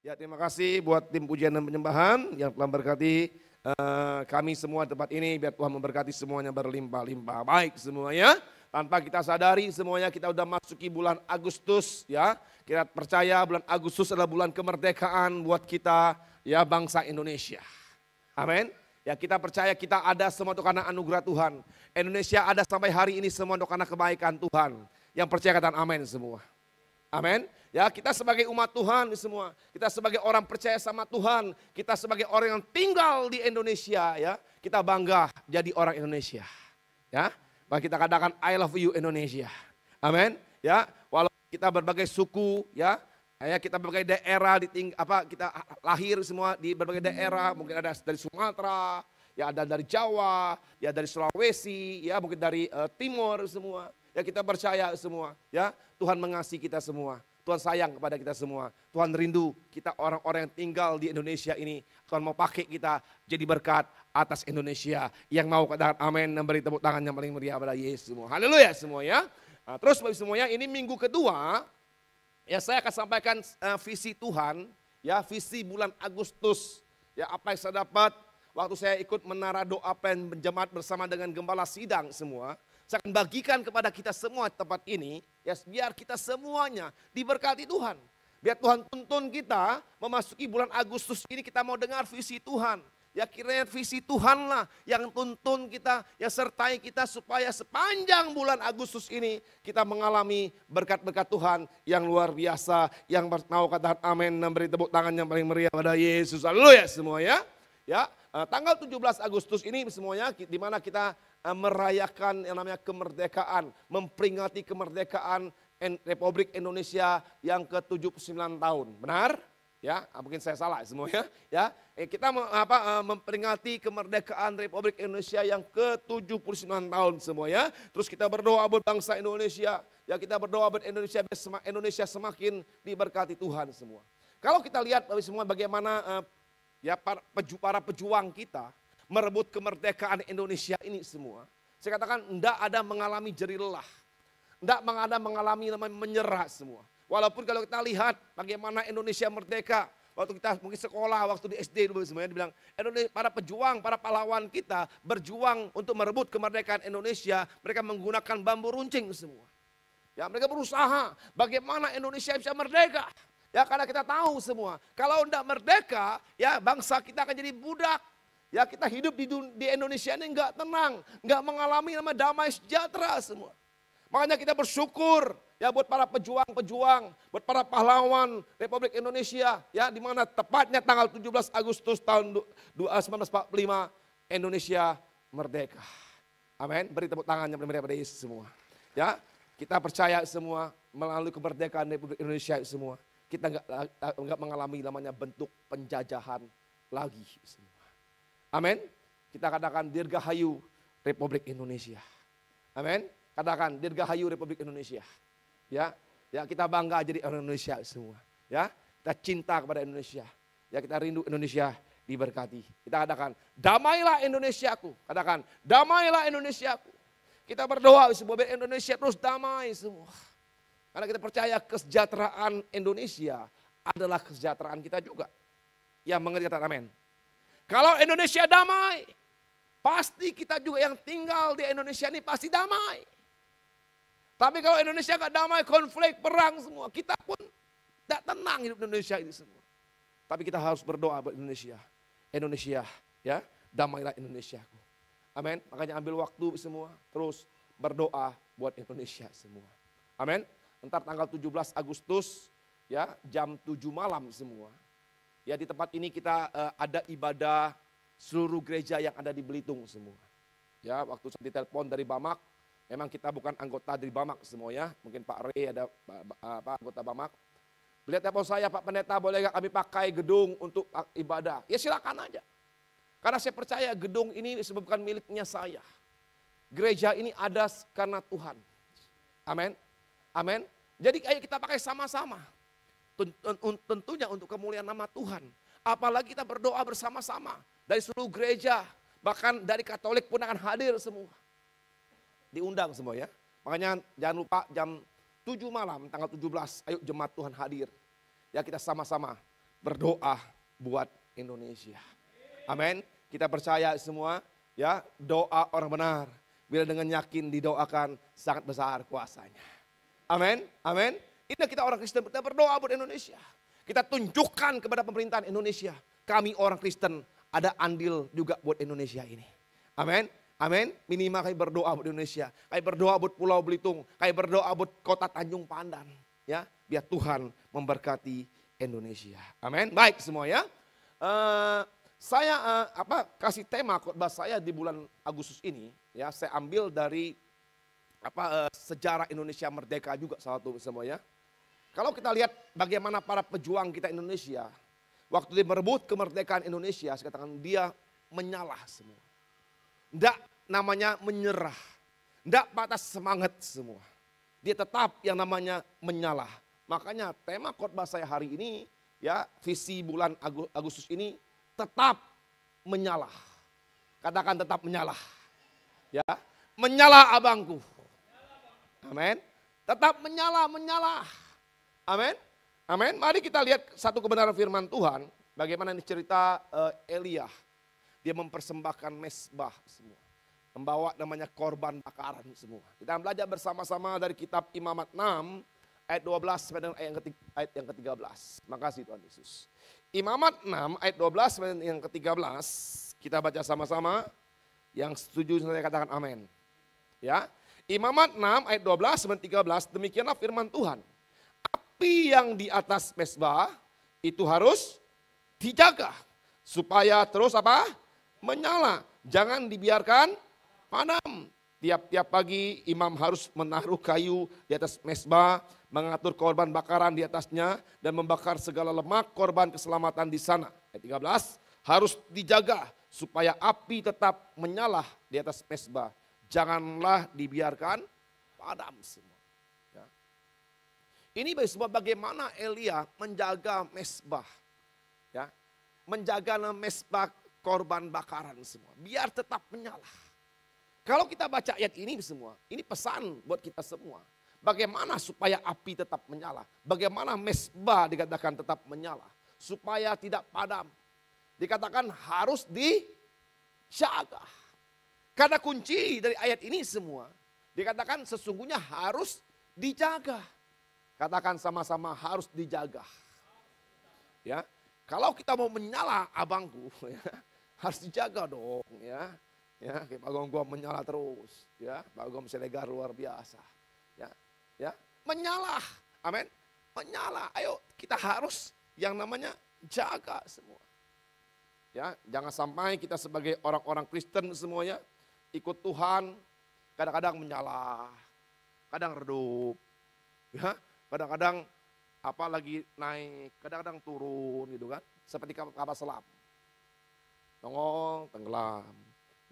Ya, terima kasih buat tim pujian dan penyembahan yang telah berkati kami semua tempat ini. Biar Tuhan memberkati semuanya berlimpah-limpah. Baik semuanya, tanpa kita sadari semuanya kita udah masuki bulan Agustus ya. Kita percaya bulan Agustus adalah bulan kemerdekaan buat kita ya, bangsa Indonesia. Amin. Ya, kita percaya kita ada semua itu karena anugerah Tuhan. Indonesia ada sampai hari ini semua itu karena kebaikan Tuhan. Yang percaya katakan amin semua. Amin. Ya, kita sebagai umat Tuhan semua, kita sebagai orang percaya sama Tuhan, kita sebagai orang yang tinggal di Indonesia ya, kita bangga jadi orang Indonesia. Ya, bahwa kita katakan I love you Indonesia. Amin. Ya, walau kita berbagai suku ya, kita berbagai daerah kita lahir semua di berbagai daerah, mungkin ada dari Sumatera, ya ada dari Jawa, ya dari Sulawesi, ya mungkin dari Timur semua. Ya kita percaya semua, ya Tuhan mengasihi kita semua. Tuhan sayang kepada kita semua. Tuhan rindu kita orang-orang yang tinggal di Indonesia ini. Tuhan mau pakai kita jadi berkat atas Indonesia. Yang mau katakan amin dan beri tepuk tangan yang paling meriah pada Yesus semua. Haleluya semua ya. Nah, terus bagi semuanya ini minggu kedua. Ya saya akan sampaikan visi Tuhan. Ya visi bulan Agustus. Ya apa yang saya dapat waktu saya ikut menara doa pen jemaat bersama dengan gembala sidang semua. Saya akan bagikan kepada kita semua tempat ini, ya biar kita semuanya diberkati Tuhan. Biar Tuhan tuntun kita memasuki bulan Agustus ini kita mau dengar visi Tuhan. Ya kiranya visi Tuhanlah yang tuntun kita, yang sertai kita supaya sepanjang bulan Agustus ini kita mengalami berkat-berkat Tuhan yang luar biasa. Yang mau katakan amin dan beri tepuk tangan yang paling meriah pada Yesus. Haleluya semua ya. Ya, tanggal 17 Agustus ini semuanya di mana kita merayakan yang namanya kemerdekaan, memperingati kemerdekaan Republik Indonesia yang ke-79 tahun. Benar? Ya, mungkin saya salah semuanya. Ya, kita memperingati kemerdekaan Republik Indonesia yang ke-79 tahun semua ya. Terus kita berdoa buat bangsa Indonesia. Ya, kita berdoa buat Indonesia semakin diberkati Tuhan semua. Kalau kita lihat semua bagaimana ya para pejuang kita merebut kemerdekaan Indonesia ini semua. Saya katakan tidak ada mengalami jerih lelah. Tidak ada mengalami menyerah semua. Walaupun kalau kita lihat bagaimana Indonesia merdeka. Waktu kita mungkin sekolah, waktu di SD dulu semuanya dibilang. Para pejuang, para pahlawan kita berjuang untuk merebut kemerdekaan Indonesia. Mereka menggunakan bambu runcing semua. Ya, mereka berusaha bagaimana Indonesia bisa merdeka. Ya karena kita tahu semua. Kalau tidak merdeka ya bangsa kita akan jadi budak. Ya kita hidup di Indonesia ini enggak tenang, enggak mengalami nama damai sejahtera semua. Makanya kita bersyukur ya buat para pejuang-pejuang, buat para pahlawan Republik Indonesia ya di mana tepatnya tanggal 17 Agustus tahun 1945 Indonesia merdeka. Amin. Beri tepuk tangan yang meriah pada Yesus semua. Ya, kita percaya semua melalui kemerdekaan Republik Indonesia semua. Kita enggak mengalami namanya bentuk penjajahan lagi semua. Amin. Kita katakan Dirgahayu Republik Indonesia. Amin. Katakan Dirgahayu Republik Indonesia. Ya, ya kita bangga jadi orang Indonesia semua. Ya, kita cinta kepada Indonesia. Ya kita rindu Indonesia diberkati. Kita katakan damailah Indonesiaku. Katakan damailah Indonesiaku. Kita berdoa supaya Indonesia terus damai semua. Karena kita percaya kesejahteraan Indonesia adalah kesejahteraan kita juga. Yang mengerti kata amin. Kalau Indonesia damai, pasti kita juga yang tinggal di Indonesia ini pasti damai. Tapi kalau Indonesia gak damai, konflik, perang semua, kita pun tidak tenang hidup Indonesia ini semua. Tapi kita harus berdoa buat Indonesia. Indonesia, ya, damailah Indonesiaku. Amin. Makanya ambil waktu semua, terus berdoa buat Indonesia semua. Amin. Ntar tanggal 17 Agustus, ya, jam 7 malam semua. Ya di tempat ini kita ada ibadah seluruh gereja yang ada di Belitung semua. Ya waktu saya ditelepon dari Bamak, memang kita bukan anggota dari Bamak semua ya. Mungkin Pak Rey ada anggota Bamak. Beliau telepon saya, Pak Pendeta boleh gak kami pakai gedung untuk ibadah? Ya silakan aja. Karena saya percaya gedung ini bukan miliknya saya. Gereja ini ada karena Tuhan. Amin. Amin. Jadi ayo kita pakai sama-sama. Tentunya untuk kemuliaan nama Tuhan. Apalagi kita berdoa bersama-sama. Dari seluruh gereja. Bahkan dari Katolik pun akan hadir semua. Diundang semua ya. Makanya jangan lupa jam 7 malam tanggal 17. Ayo jemaat Tuhan hadir. Ya kita sama-sama berdoa buat Indonesia. Amin. Kita percaya semua ya, doa orang benar bila dengan yakin didoakan sangat besar kuasanya. Amin. Amin. Ini kita orang Kristen kita berdoa buat Indonesia. Kita tunjukkan kepada pemerintahan Indonesia, kami orang Kristen ada andil juga buat Indonesia ini. Amin. Amin. Minimal kami berdoa buat Indonesia. Kami berdoa buat Pulau Belitung. Kami berdoa buat kota Tanjung Pandan. Ya, biar Tuhan memberkati Indonesia. Amin. Baik semua ya. Saya kasih tema khotbah saya di bulan Agustus ini. Ya, saya ambil dari sejarah Indonesia merdeka juga salah satu semua ya. Kalau kita lihat bagaimana para pejuang kita Indonesia, waktu dia merebut kemerdekaan Indonesia, saya katakan dia menyalah semua. Tidak namanya menyerah, tidak patah semangat semua. Dia tetap yang namanya menyalah. Makanya tema khotbah saya hari ini, ya visi bulan Agustus ini tetap menyalah. Katakan tetap menyalah. Ya, menyalah abangku. Amin. Tetap menyalah. Amin. Amin. Mari kita lihat satu kebenaran firman Tuhan. Bagaimana ini cerita Elia. Dia mempersembahkan mesbah semua. Membawa namanya korban bakaran semua. Kita belajar bersama-sama dari kitab Imamat 6 ayat 12 sampai dengan ayat yang ke-13. Makasih Tuhan Yesus. Imamat 6 ayat 12 sampai dengan yang ke-13. Kita baca sama-sama. Yang setuju saya katakan amin. Ya. Imamat 6 ayat 12 sampai 13. Demikianlah firman Tuhan. Api yang di atas mesbah itu harus dijaga supaya terus menyala, jangan dibiarkan padam. Tiap-tiap pagi imam harus menaruh kayu di atas mesbah, mengatur korban bakaran di atasnya dan membakar segala lemak korban keselamatan di sana. Ayat 13 harus dijaga supaya api tetap menyala di atas mesbah, janganlah dibiarkan padam semua. Ini sebab bagaimana Elia menjaga mesbah. Ya, menjaga mesbah korban bakaran semua. Biar tetap menyala. Kalau kita baca ayat ini semua, ini pesan buat kita semua. Bagaimana supaya api tetap menyala. Bagaimana mesbah dikatakan tetap menyala. Supaya tidak padam. Dikatakan harus dijaga. Karena kunci dari ayat ini semua. Dikatakan sesungguhnya harus dijaga. Katakan sama-sama harus dijaga. Ya, kalau kita mau menyala abangku, ya, harus dijaga dong. Ya, kayak Pak Gong menyala terus. Ya, Pak Gong Siregar luar biasa. Ya, menyala. Amin. Menyala. Ayo kita harus yang namanya jaga semua. Ya, jangan sampai kita sebagai orang-orang Kristen semuanya ikut Tuhan, kadang-kadang menyala, kadang redup. Ya. Kadang-kadang lagi naik, kadang-kadang turun gitu kan. Seperti kapal selam. Nongol, tenggelam.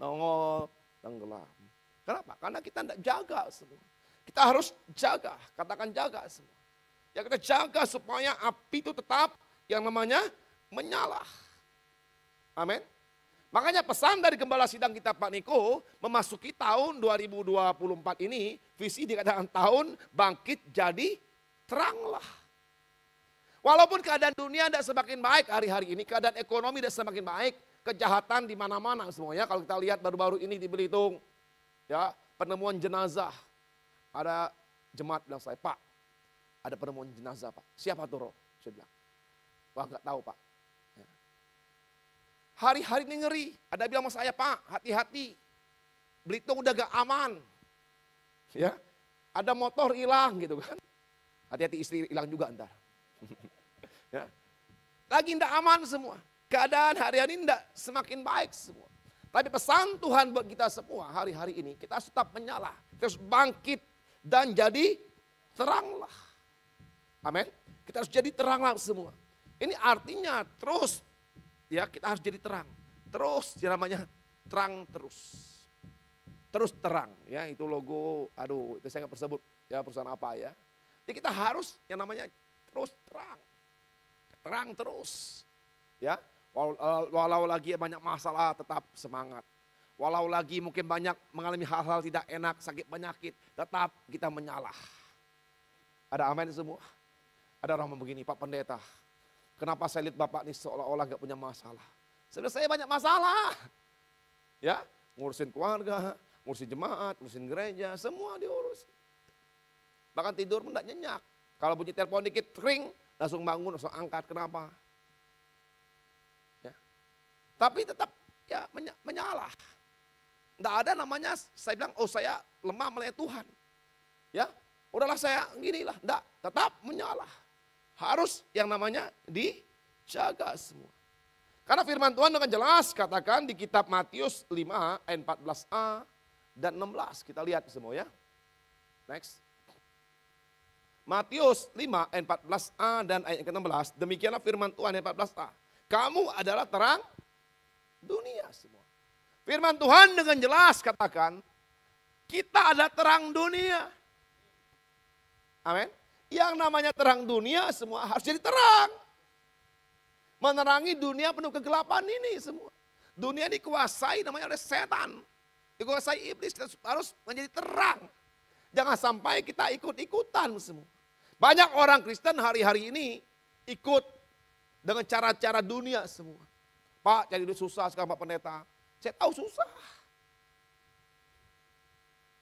Nongol, tenggelam. Kenapa? Karena kita tidak jaga semua. Kita harus jaga, katakan jaga semua. Ya kita jaga supaya api itu tetap yang namanya menyala. Amin. Makanya pesan dari Gembala Sidang kita Pak Niko, memasuki tahun 2024 ini, visi dikatakan tahun bangkit jadi teranglah. Walaupun keadaan dunia tidak semakin baik hari-hari ini, keadaan ekonomi tidak semakin baik, kejahatan di mana-mana semuanya. Kalau kita lihat baru-baru ini di Belitung, ya penemuan jenazah. Ada jemaat bilang saya, Pak, ada penemuan jenazah Pak. Siapa tuh Roh? Saya bilang, wah nggak tahu Pak. Ya. Hari-hari ini ngeri. Ada bilang sama saya, Pak, hati-hati. Belitung udah gak aman. Ya, ada motor hilang gitu kan. Hati-hati istri hilang juga ntar. Ya. Lagi tidak aman semua. Keadaan hari-hari ini tidak semakin baik semua. Tapi pesan Tuhan buat kita semua hari-hari ini. Kita harus tetap menyala. Kita harus bangkit dan jadi teranglah. Amin. Kita harus jadi teranglah semua. Ini artinya terus. Ya kita harus jadi terang. Terus namanya terang terus. Terus terang. Ya itu logo, aduh itu saya nggak persebut. Ya perusahaan apa ya. Jadi kita harus yang namanya terus terang. Terang terus. Ya, walau lagi banyak masalah tetap semangat. Walau lagi mungkin banyak mengalami hal-hal tidak enak, sakit penyakit, tetap kita menyalah. Ada amin semua? Ada orang begini, Pak Pendeta. Kenapa saya lihat Bapak ini seolah-olah gak punya masalah? Sebenarnya saya banyak masalah. Ya, ngurusin keluarga, ngurusin jemaat, ngurusin gereja, semua diurus. Bahkan tidur pun gak nyenyak. Kalau bunyi telepon dikit kering, langsung bangun, langsung angkat. Kenapa? Ya. Tapi tetap ya menyalah. Nggak ada namanya saya bilang, oh saya lemah melayani Tuhan. Ya, udahlah saya ginilah. Nggak, tetap menyalah. Harus yang namanya dijaga semua. Karena firman Tuhan dengan jelas katakan di kitab Matius 5 ayat 14a dan 16. Kita lihat semua ya. Next. Matius 5 ayat 14a dan ayat ke-16. Demikianlah firman Tuhan ayat 14a. Kamu adalah terang dunia semua. Firman Tuhan dengan jelas katakan kita adalah terang dunia. Amin. Yang namanya terang dunia semua harus jadi terang. Menerangi dunia penuh kegelapan ini semua. Dunia dikuasai namanya oleh setan. Dikuasai iblis, kita harus menjadi terang. Jangan sampai kita ikut-ikutan semua. Banyak orang Kristen hari-hari ini ikut dengan cara-cara dunia semua. Pak, cari duit susah sekarang Pak Pendeta. Saya tahu susah.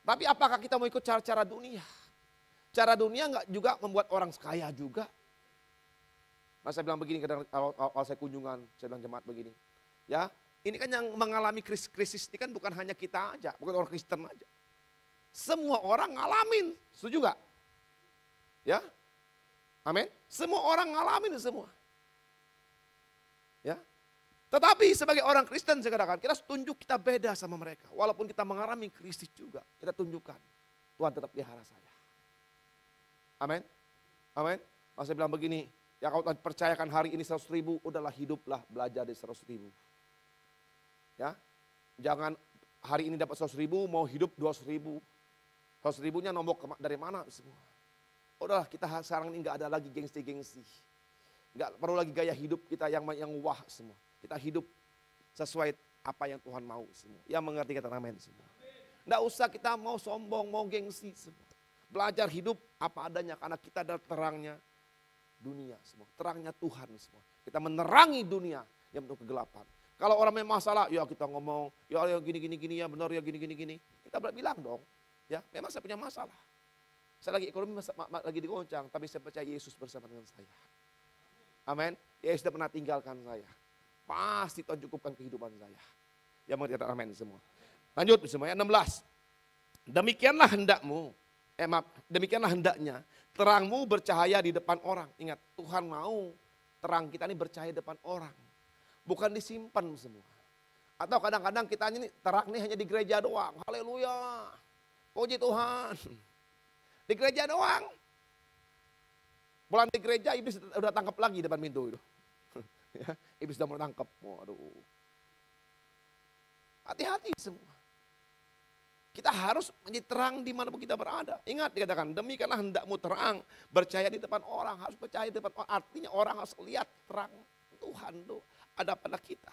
Tapi apakah kita mau ikut cara-cara dunia? Cara dunia enggak juga membuat orang kaya juga. Mas saya bilang begini kadang kalau saya kunjungan, saya bilang jemaat begini. Ya, ini kan yang mengalami krisis ini kan bukan hanya kita aja, bukan orang Kristen aja. Semua orang ngalamin, setuju enggak? Ya, amin. Semua orang ngalamin semua. Ya, tetapi sebagai orang Kristen saya katakan kita tunjuk kita beda sama mereka. Walaupun kita mengalami krisis juga, kita tunjukkan Tuhan tetap pelihara saya. Amin. Amin. Saya bilang begini, ya kalau percayakan hari ini 100.000, udahlah hiduplah belajar di 100.000. Ya, jangan hari ini dapat 100.000 mau hidup 200.000. 100.000-nya nombok dari mana semua. Udahlah kita sekarang ini nggak ada lagi gengsi-gengsi. Nggak perlu lagi gaya hidup kita yang wah semua. Kita hidup sesuai apa yang Tuhan mau semua. Yang mengerti kata amin semua. Nggak usah kita mau sombong, mau gengsi semua. Belajar hidup apa adanya karena kita adalah terangnya dunia semua. Terangnya Tuhan semua. Kita menerangi dunia yang penuh kegelapan. Kalau orang memang masalah, ya kita ngomong, ya gini ya benar ya gini. Kita bilang dong, ya memang saya punya masalah. Saya lagi ekonomi lagi digoncang, tapi saya percaya Yesus bersama dengan saya. Amin. Yesus tidak pernah tinggalkan saya. Pasti Tuhan cukupkan kehidupan saya. Yang mengerti amin semua. Lanjut semua ya 16. Demikianlah hendakmu. Demikianlah hendaknya terangmu bercahaya di depan orang. Ingat, Tuhan mau terang kita ini bercahaya di depan orang. Bukan disimpan semua. Atau kadang-kadang kita ini terang ini hanya di gereja doang. Haleluya. Puji Tuhan. Di gereja doang. Pulang di gereja, iblis udah tangkap lagi depan pintu itu. Ya, iblis udah mau tangkap. Waduh. Hati-hati semua. Kita harus menjadi terang dimanapun kita berada. Ingat dikatakan, demikianlah hendakmu terang. Bercahaya di depan orang, harus percaya di depan orang. Artinya orang harus lihat terang Tuhan itu ada pada kita.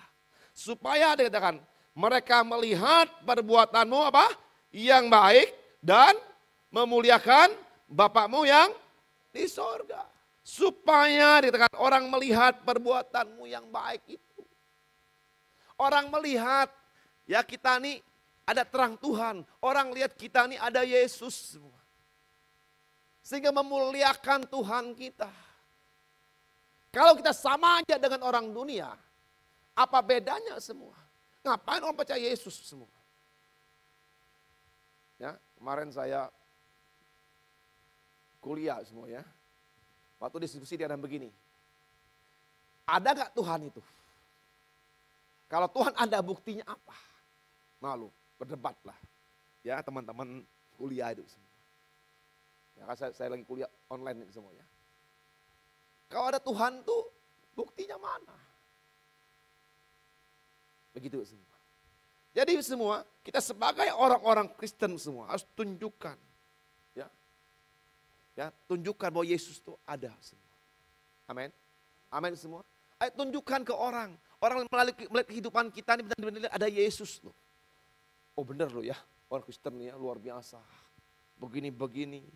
Supaya dikatakan, mereka melihat perbuatanmu apa? Yang baik dan memuliakan Bapakmu yang di sorga. Supaya dikatakan orang melihat perbuatanmu yang baik itu. Orang melihat ya kita nih ada terang Tuhan. Orang lihat kita nih ada Yesus semua. Sehingga memuliakan Tuhan kita. Kalau kita sama aja dengan orang dunia, apa bedanya semua? Ngapain orang percaya Yesus semua? Ya, kemarin saya kuliah semua ya. Waktu diskusi dia ada begini. Ada gak Tuhan itu? Kalau Tuhan ada buktinya apa? Malu, berdebatlah. Ya teman-teman kuliah itu semua. Ya kan saya lagi kuliah online itu semua ya. Kalau ada Tuhan tuh buktinya mana? Begitu semua. Jadi semua kita sebagai orang-orang Kristen semua harus tunjukkan. Ya, tunjukkan bahwa Yesus itu ada semua. Amin. Amin semua. Ayo tunjukkan ke orang. Orang melihat kehidupan kita ini benar-benar ada Yesus loh. Oh benar loh ya, orang Kristen ya luar biasa. Begini-begini.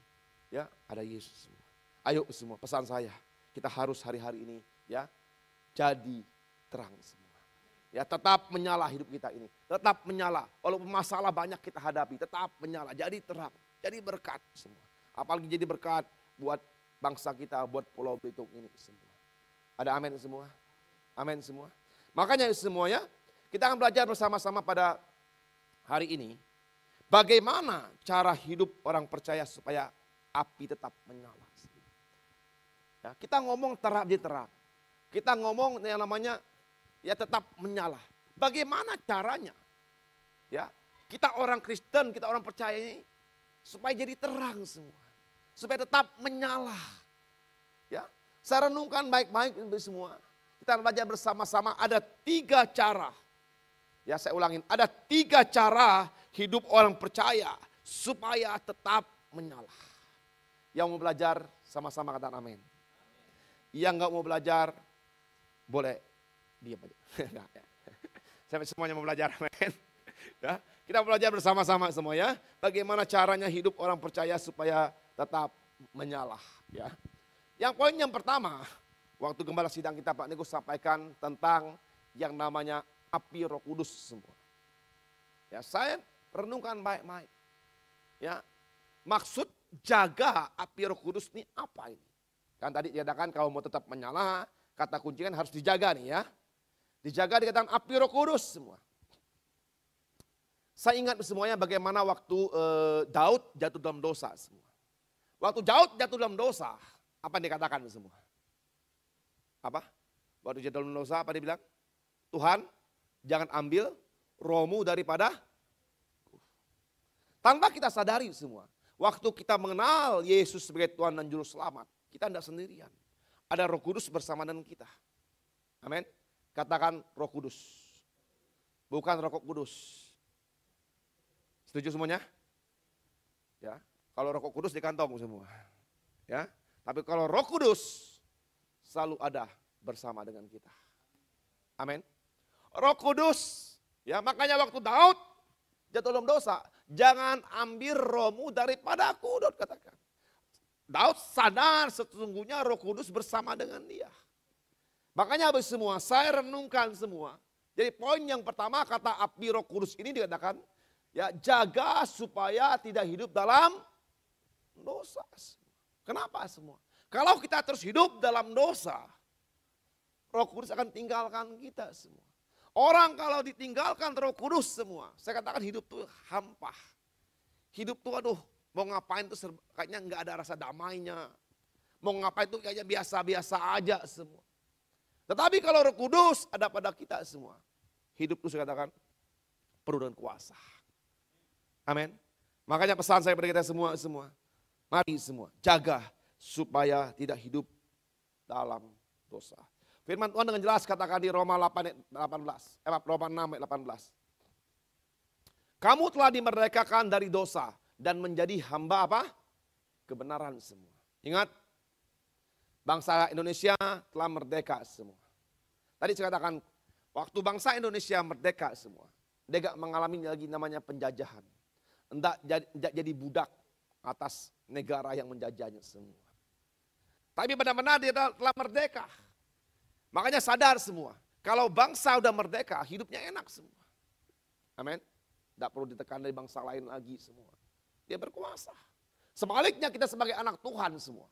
Ya, ada Yesus semua. Ayo semua, pesan saya. Kita harus hari-hari ini ya jadi terang semua. Ya, tetap menyala hidup kita ini. Tetap menyala. Walaupun masalah banyak kita hadapi, tetap menyala. Jadi terang, jadi berkat semua. Apalagi jadi berkat buat bangsa kita, buat Pulau Belitung ini semua. Ada amin semua? Amin semua. Makanya semuanya kita akan belajar bersama-sama pada hari ini. Bagaimana cara hidup orang percaya supaya api tetap menyala. Ya, kita ngomong terang di terang. Kita ngomong yang namanya ya tetap menyala. Bagaimana caranya? Ya, kita orang Kristen, kita orang percaya ini supaya jadi terang semua. Supaya tetap menyala. Ya, saya renungkan baik-baik semua. Kita belajar bersama-sama ada 3 cara. Ya, saya ulangin, ada 3 cara hidup orang percaya supaya tetap menyala. Yang mau belajar sama-sama katakan amin. Yang nggak mau belajar boleh diam aja. Sampai semuanya mau belajar, amin. Ya, kita belajar bersama-sama semua ya. Bagaimana caranya hidup orang percaya supaya tetap menyala. Ya. Yang poin yang pertama, waktu gembala sidang kita Pak Nego sampaikan tentang yang namanya api Roh Kudus semua. Ya, saya renungkan baik-baik. Ya, maksud jaga api Roh Kudus ini apa ini? Kan tadi dikatakan kalau mau tetap menyala, kata kunci kan harus dijaga nih ya. Dijaga dikatakan api Roh Kudus semua. Saya ingat semuanya bagaimana waktu Daud jatuh dalam dosa semua. Waktu Daud jatuh dalam dosa, apa yang dikatakan semua? Apa? Waktu jatuh dalam dosa apa dia bilang? Tuhan, jangan ambil rohmu daripada. Tanpa kita sadari semua. Waktu kita mengenal Yesus sebagai Tuhan dan Juru Selamat, kita tidak sendirian. Ada Roh Kudus bersama dengan kita. Amin. Katakan Roh Kudus. Bukan Roh Kudus. Setuju semuanya? Ya. Kalau Roh Kudus di kantong semua. Ya. Tapi kalau Roh Kudus selalu ada bersama dengan kita. Amin. Roh Kudus. Ya, makanya waktu Daud jatuh dalam dosa, jangan ambil rohmu daripada aku, Daud katakan. Daud sadar sesungguhnya Roh Kudus bersama dengan dia. Makanya habis semua, saya renungkan semua. Jadi poin yang pertama kata api Roh Kudus ini dikatakan, ya jaga supaya tidak hidup dalam dosa. Kenapa semua? Kalau kita terus hidup dalam dosa, Roh Kudus akan tinggalkan kita semua. Orang kalau ditinggalkan Roh Kudus semua, saya katakan hidup tuh hampa. Hidup tuh aduh, mau ngapain tuh kayaknya nggak ada rasa damainya. Mau ngapain tuh kayaknya biasa-biasa aja semua. Tetapi kalau Roh Kudus ada pada kita semua, hidup tuh saya katakan penuh dengan kuasa. Amin. Makanya pesan saya pada kita semua, mari semua jaga supaya tidak hidup dalam dosa. Firman Tuhan dengan jelas katakan di Roma 6 ayat 18. Kamu telah dimerdekakan dari dosa dan menjadi hamba apa? Kebenaran semua. Ingat, bangsa Indonesia telah merdeka semua. Tadi saya katakan, waktu bangsa Indonesia merdeka semua, dia gak mengalami lagi namanya penjajahan. Hendak jadi budak atas negara yang menjajahnya semua. Tapi benar-benar dia telah merdeka. Makanya sadar semua, kalau bangsa udah merdeka, hidupnya enak semua. Amin. Tidak perlu ditekan dari bangsa lain lagi semua. Dia berkuasa. Sebaliknya kita sebagai anak Tuhan semua.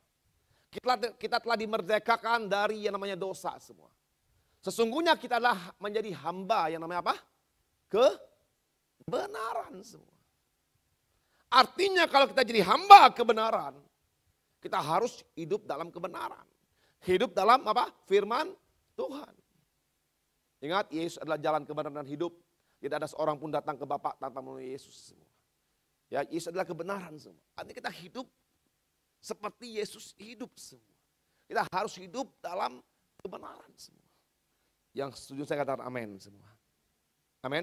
Kita telah dimerdekakan dari yang namanya dosa semua. Sesungguhnya kita adalah menjadi hamba yang namanya apa? Kebenaran semua. Artinya kalau kita jadi hamba kebenaran, kita harus hidup dalam kebenaran. Hidup dalam apa? Firman Tuhan. Ingat, Yesus adalah jalan kebenaran dan hidup. Tidak ada seorang pun datang ke Bapa tanpa melalui Yesus semua. Ya, Yesus adalah kebenaran semua. Artinya kita hidup seperti Yesus hidup semua. Kita harus hidup dalam kebenaran semua. Yang setuju saya katakan amin semua. Amin.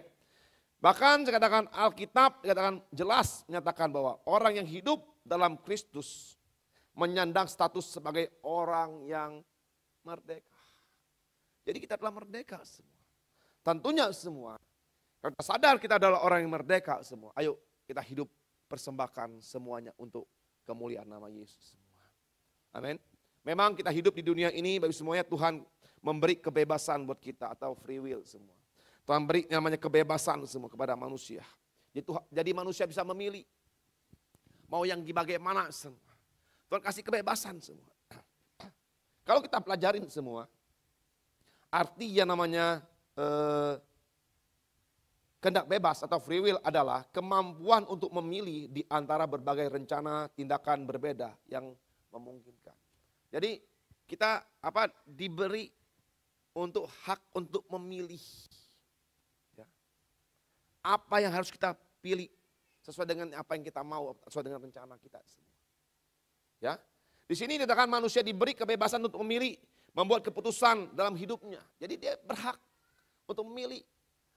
Bahkan saya katakan Alkitab dikatakan jelas menyatakan bahwa orang yang hidup dalam Kristus menyandang status sebagai orang yang merdeka. Jadi kita telah merdeka semua. Tentunya semua, kalau kita sadar kita adalah orang yang merdeka semua. Ayo kita hidup persembahkan semuanya untuk kemuliaan nama Yesus semua. Amin. Memang kita hidup di dunia ini bagi semuanya Tuhan memberi kebebasan buat kita atau free will semua. Tuhan beri namanya kebebasan semua kepada manusia. Jadi manusia bisa memilih mau yang bagaimana semua. Tuhan kasih kebebasan semua. Kalau kita pelajarin semua, arti yang namanya kehendak bebas atau free will adalah kemampuan untuk memilih di antara berbagai rencana tindakan berbeda yang memungkinkan. Jadi kita diberi untuk hak untuk memilih. Ya. Apa yang harus kita pilih sesuai dengan apa yang kita mau, sesuai dengan rencana kita semua. Ya. Di sini dikatakan manusia diberi kebebasan untuk memilih, membuat keputusan dalam hidupnya. Jadi dia berhak untuk memilih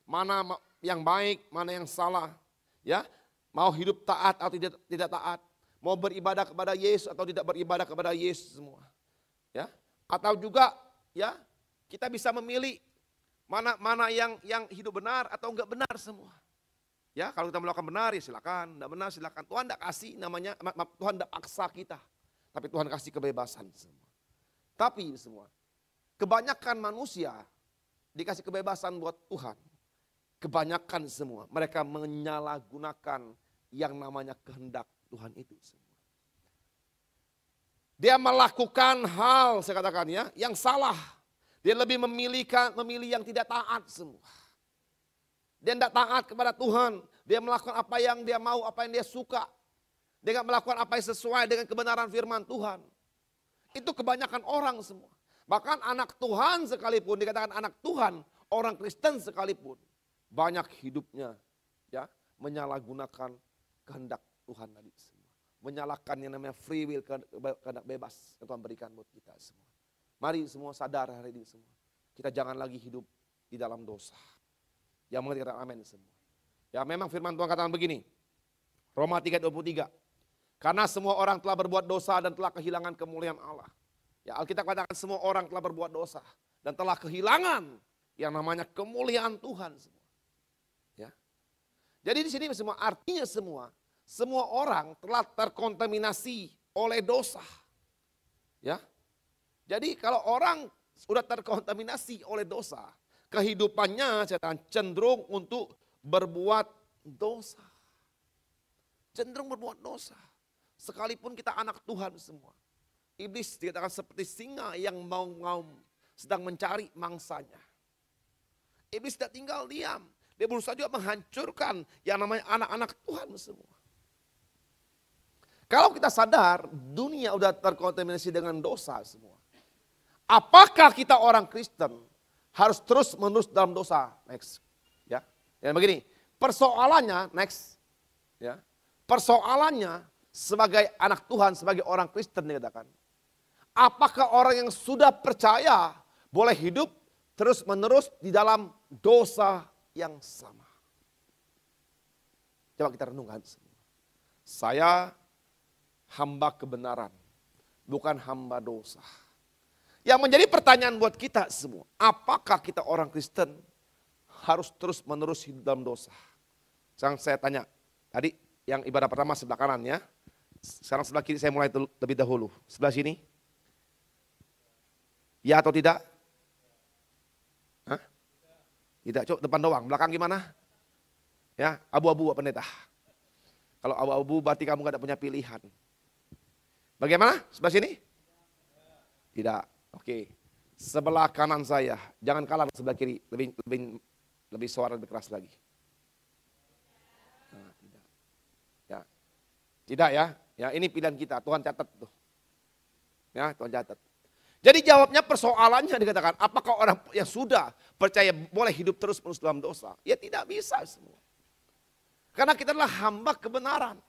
mana yang baik, mana yang salah. Ya, mau hidup taat atau tidak taat, mau beribadah kepada Yesus atau tidak beribadah kepada Yesus semua. Ya, atau juga ya kita bisa memilih mana yang hidup benar atau enggak benar semua. Ya, kalau kita melakukan benar ya silakan, enggak benar silakan. Tuhan enggak kasih namanya, Tuhan enggak paksa kita. Tapi Tuhan kasih kebebasan semua. Tapi semua, kebanyakan manusia dikasih kebebasan buat Tuhan. Kebanyakan semua, mereka menyalahgunakan yang namanya kehendak Tuhan itu semua. Dia melakukan hal, saya katakan ya, yang salah. Dia lebih memilih yang tidak taat semua. Dia tidak taat kepada Tuhan. Dia melakukan apa yang dia mau, apa yang dia suka. Dia tidak melakukan apa yang sesuai dengan kebenaran firman Tuhan. Itu kebanyakan orang semua. Bahkan anak Tuhan sekalipun, dikatakan anak Tuhan, orang Kristen sekalipun. Banyak hidupnya ya menyalahgunakan kehendak Tuhan tadi semua. Menyalahkan yang namanya free will, kehendak bebas yang Tuhan berikan buat kita semua. Mari semua sadar hari ini semua. Kita jangan lagi hidup di dalam dosa. Yang mengerti kata amin semua. Ya memang firman Tuhan katakan begini. Roma 3:23. Karena semua orang telah berbuat dosa dan telah kehilangan kemuliaan Allah. Ya Alkitab katakan semua orang telah berbuat dosa dan telah kehilangan yang namanya kemuliaan Tuhan semua. Ya. Jadi di sini semua artinya semua orang telah terkontaminasi oleh dosa. Ya. Jadi kalau orang sudah terkontaminasi oleh dosa, kehidupannya cenderung untuk berbuat dosa. Cenderung berbuat dosa. Sekalipun kita anak Tuhan semua. Iblis dikatakan seperti singa yang mau sedang mencari mangsanya. Iblis tidak tinggal diam. Dia berusaha juga menghancurkan yang namanya anak-anak Tuhan semua. Kalau kita sadar dunia udah terkontaminasi dengan dosa semua. Apakah kita orang Kristen harus terus menerus dalam dosa? Next. Ya. Dan begini, persoalannya next. Ya. Persoalannya sebagai anak Tuhan, sebagai orang Kristen dikatakan. Apakah orang yang sudah percaya boleh hidup terus menerus di dalam dosa yang sama? Coba kita renungkan semua. Saya hamba kebenaran, bukan hamba dosa. Yang menjadi pertanyaan buat kita semua, apakah kita orang Kristen harus terus menerus hidup dalam dosa? Sekarang saya tanya, tadi yang ibadah pertama sebelah kanan ya. Sekarang sebelah kiri saya mulai lebih dahulu. Sebelah sini. Ya atau tidak? Hah? Tidak, coba depan doang. Belakang gimana? Ya, abu-abu Pak Pendeta. Kalau abu-abu berarti kamu gak ada punya pilihan. Bagaimana? Sebelah sini? Tidak. Oke. Sebelah kanan saya. Jangan kalah sebelah kiri. Lebih suara lebih keras lagi. Nah, tidak. Ya. Tidak ya. Ya, ini pilihan kita. Tuhan catat tuh. Ya, Tuhan catat. Jadi jawabnya persoalannya dikatakan, apakah orang yang sudah percaya boleh hidup terus menerus dalam dosa? Ya tidak bisa semua. Karena kita adalah hamba kebenaran.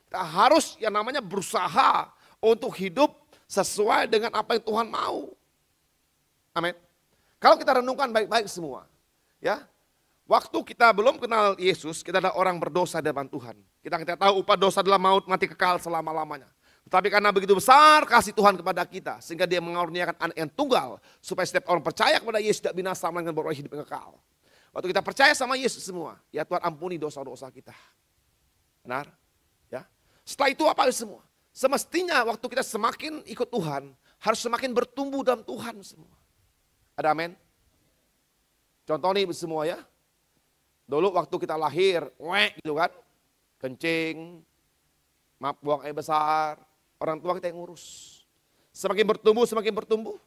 Kita harus yang namanya berusaha untuk hidup sesuai dengan apa yang Tuhan mau. Amin. Kalau kita renungkan baik-baik semua. Ya, waktu kita belum kenal Yesus, kita adalah orang berdosa di depan Tuhan. Kita tahu upah dosa adalah maut, mati kekal selama-lamanya. Tetapi karena begitu besar kasih Tuhan kepada kita, sehingga dia mengaruniakan anak yang tunggal, supaya setiap orang percaya kepada Yesus tidak binasa, melainkan beroleh hidup yang kekal. Waktu kita percaya sama Yesus semua, ya Tuhan ampuni dosa-dosa kita. Benar? Ya. Setelah itu apa semua? Semestinya waktu kita semakin ikut Tuhan, harus semakin bertumbuh dalam Tuhan semua. Ada amin? Contoh nih semua ya. Dulu waktu kita lahir, gitu kan. Kencing, buang air besar. Orang tua kita yang ngurus. Semakin bertumbuh.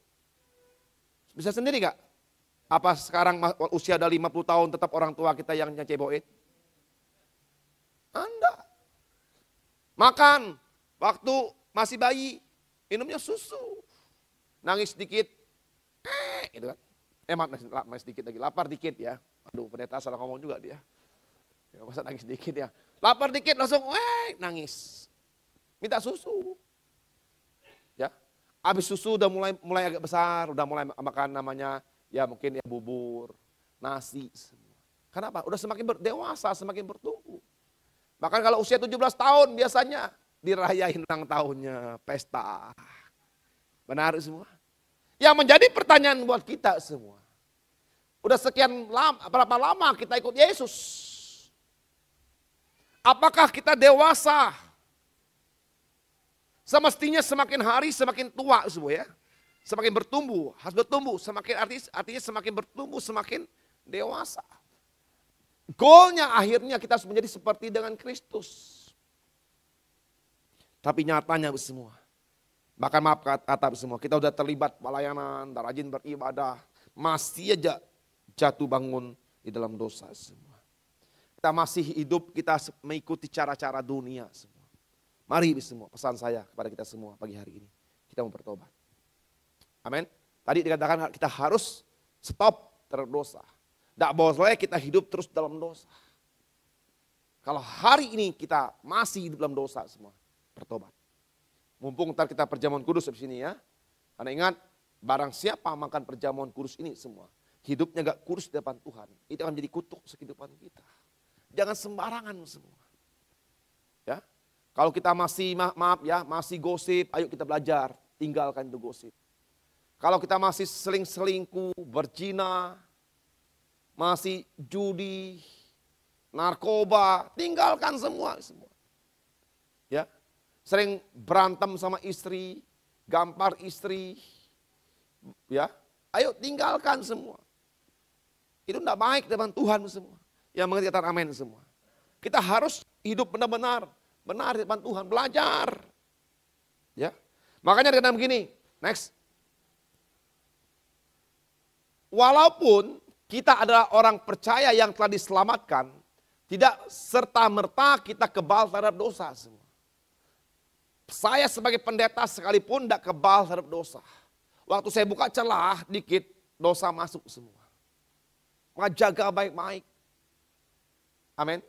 Bisa sendiri gak? Apa sekarang usia udah 50 tahun tetap orang tua kita yang nyeceboin? Anda. Makan, waktu masih bayi, minumnya susu. Nangis sedikit, gitu kan. Nangis sedikit lagi, lapar dikit ya. Aduh, pendeta salah ngomong juga dia. Ya, masa nangis dikit ya. Lapar dikit langsung, nangis. Minta susu. Ya, habis susu udah mulai agak besar, udah mulai makan namanya, ya mungkin ya bubur, nasi. Semua. Kenapa? Udah semakin dewasa, semakin bertumbuh. Bahkan kalau usia 17 tahun biasanya dirayain ulang tahunnya, pesta. Benar semua? Yang menjadi pertanyaan buat kita semua. Udah sekian lama, berapa lama kita ikut Yesus? Apakah kita dewasa? Semestinya semakin hari semakin tua semua ya. Semakin bertumbuh, harus bertumbuh. Artinya semakin bertumbuh, semakin dewasa. Goalnya akhirnya kita harus menjadi seperti dengan Kristus. Tapi nyatanya semua. Bahkan maaf kata semua, kita udah terlibat pelayanan, rajin beribadah. Masih aja jatuh bangun di dalam dosa semua. Kita masih hidup, kita mengikuti cara-cara dunia semua. Mari semua, pesan saya kepada kita semua pagi hari ini. Kita mau bertobat. Amin. Tadi dikatakan kita harus stop terhadap dosa. Tidak boleh kita hidup terus dalam dosa. Kalau hari ini kita masih hidup dalam dosa semua, bertobat. Mumpung ntar kita perjamuan kudus di sini ya. Karena ingat, barang siapa makan perjamuan kudus ini semua, hidupnya gak kudus di depan Tuhan, itu akan menjadi kutuk kehidupan kita. Jangan sembarangan semua. Ya, kalau kita masih masih gosip, ayo kita belajar, tinggalkan itu gosip. Kalau kita masih selingkuh, berzina, masih judi, narkoba, tinggalkan semua. Ya, sering berantem sama istri, gampar istri, ya, ayo tinggalkan semua. Itu tidak baik depan Tuhan semua. Yang mengerti kata amin semua. Kita harus hidup benar-benar benar di depan Tuhan, belajar. Ya, makanya dikatakan begini, next. Walaupun kita adalah orang percaya yang telah diselamatkan, tidak serta-merta kita kebal terhadap dosa semua. Saya sebagai pendeta sekalipun tidak kebal terhadap dosa. Waktu saya buka celah dikit, dosa masuk semua. Maka jaga baik-baik. Amin.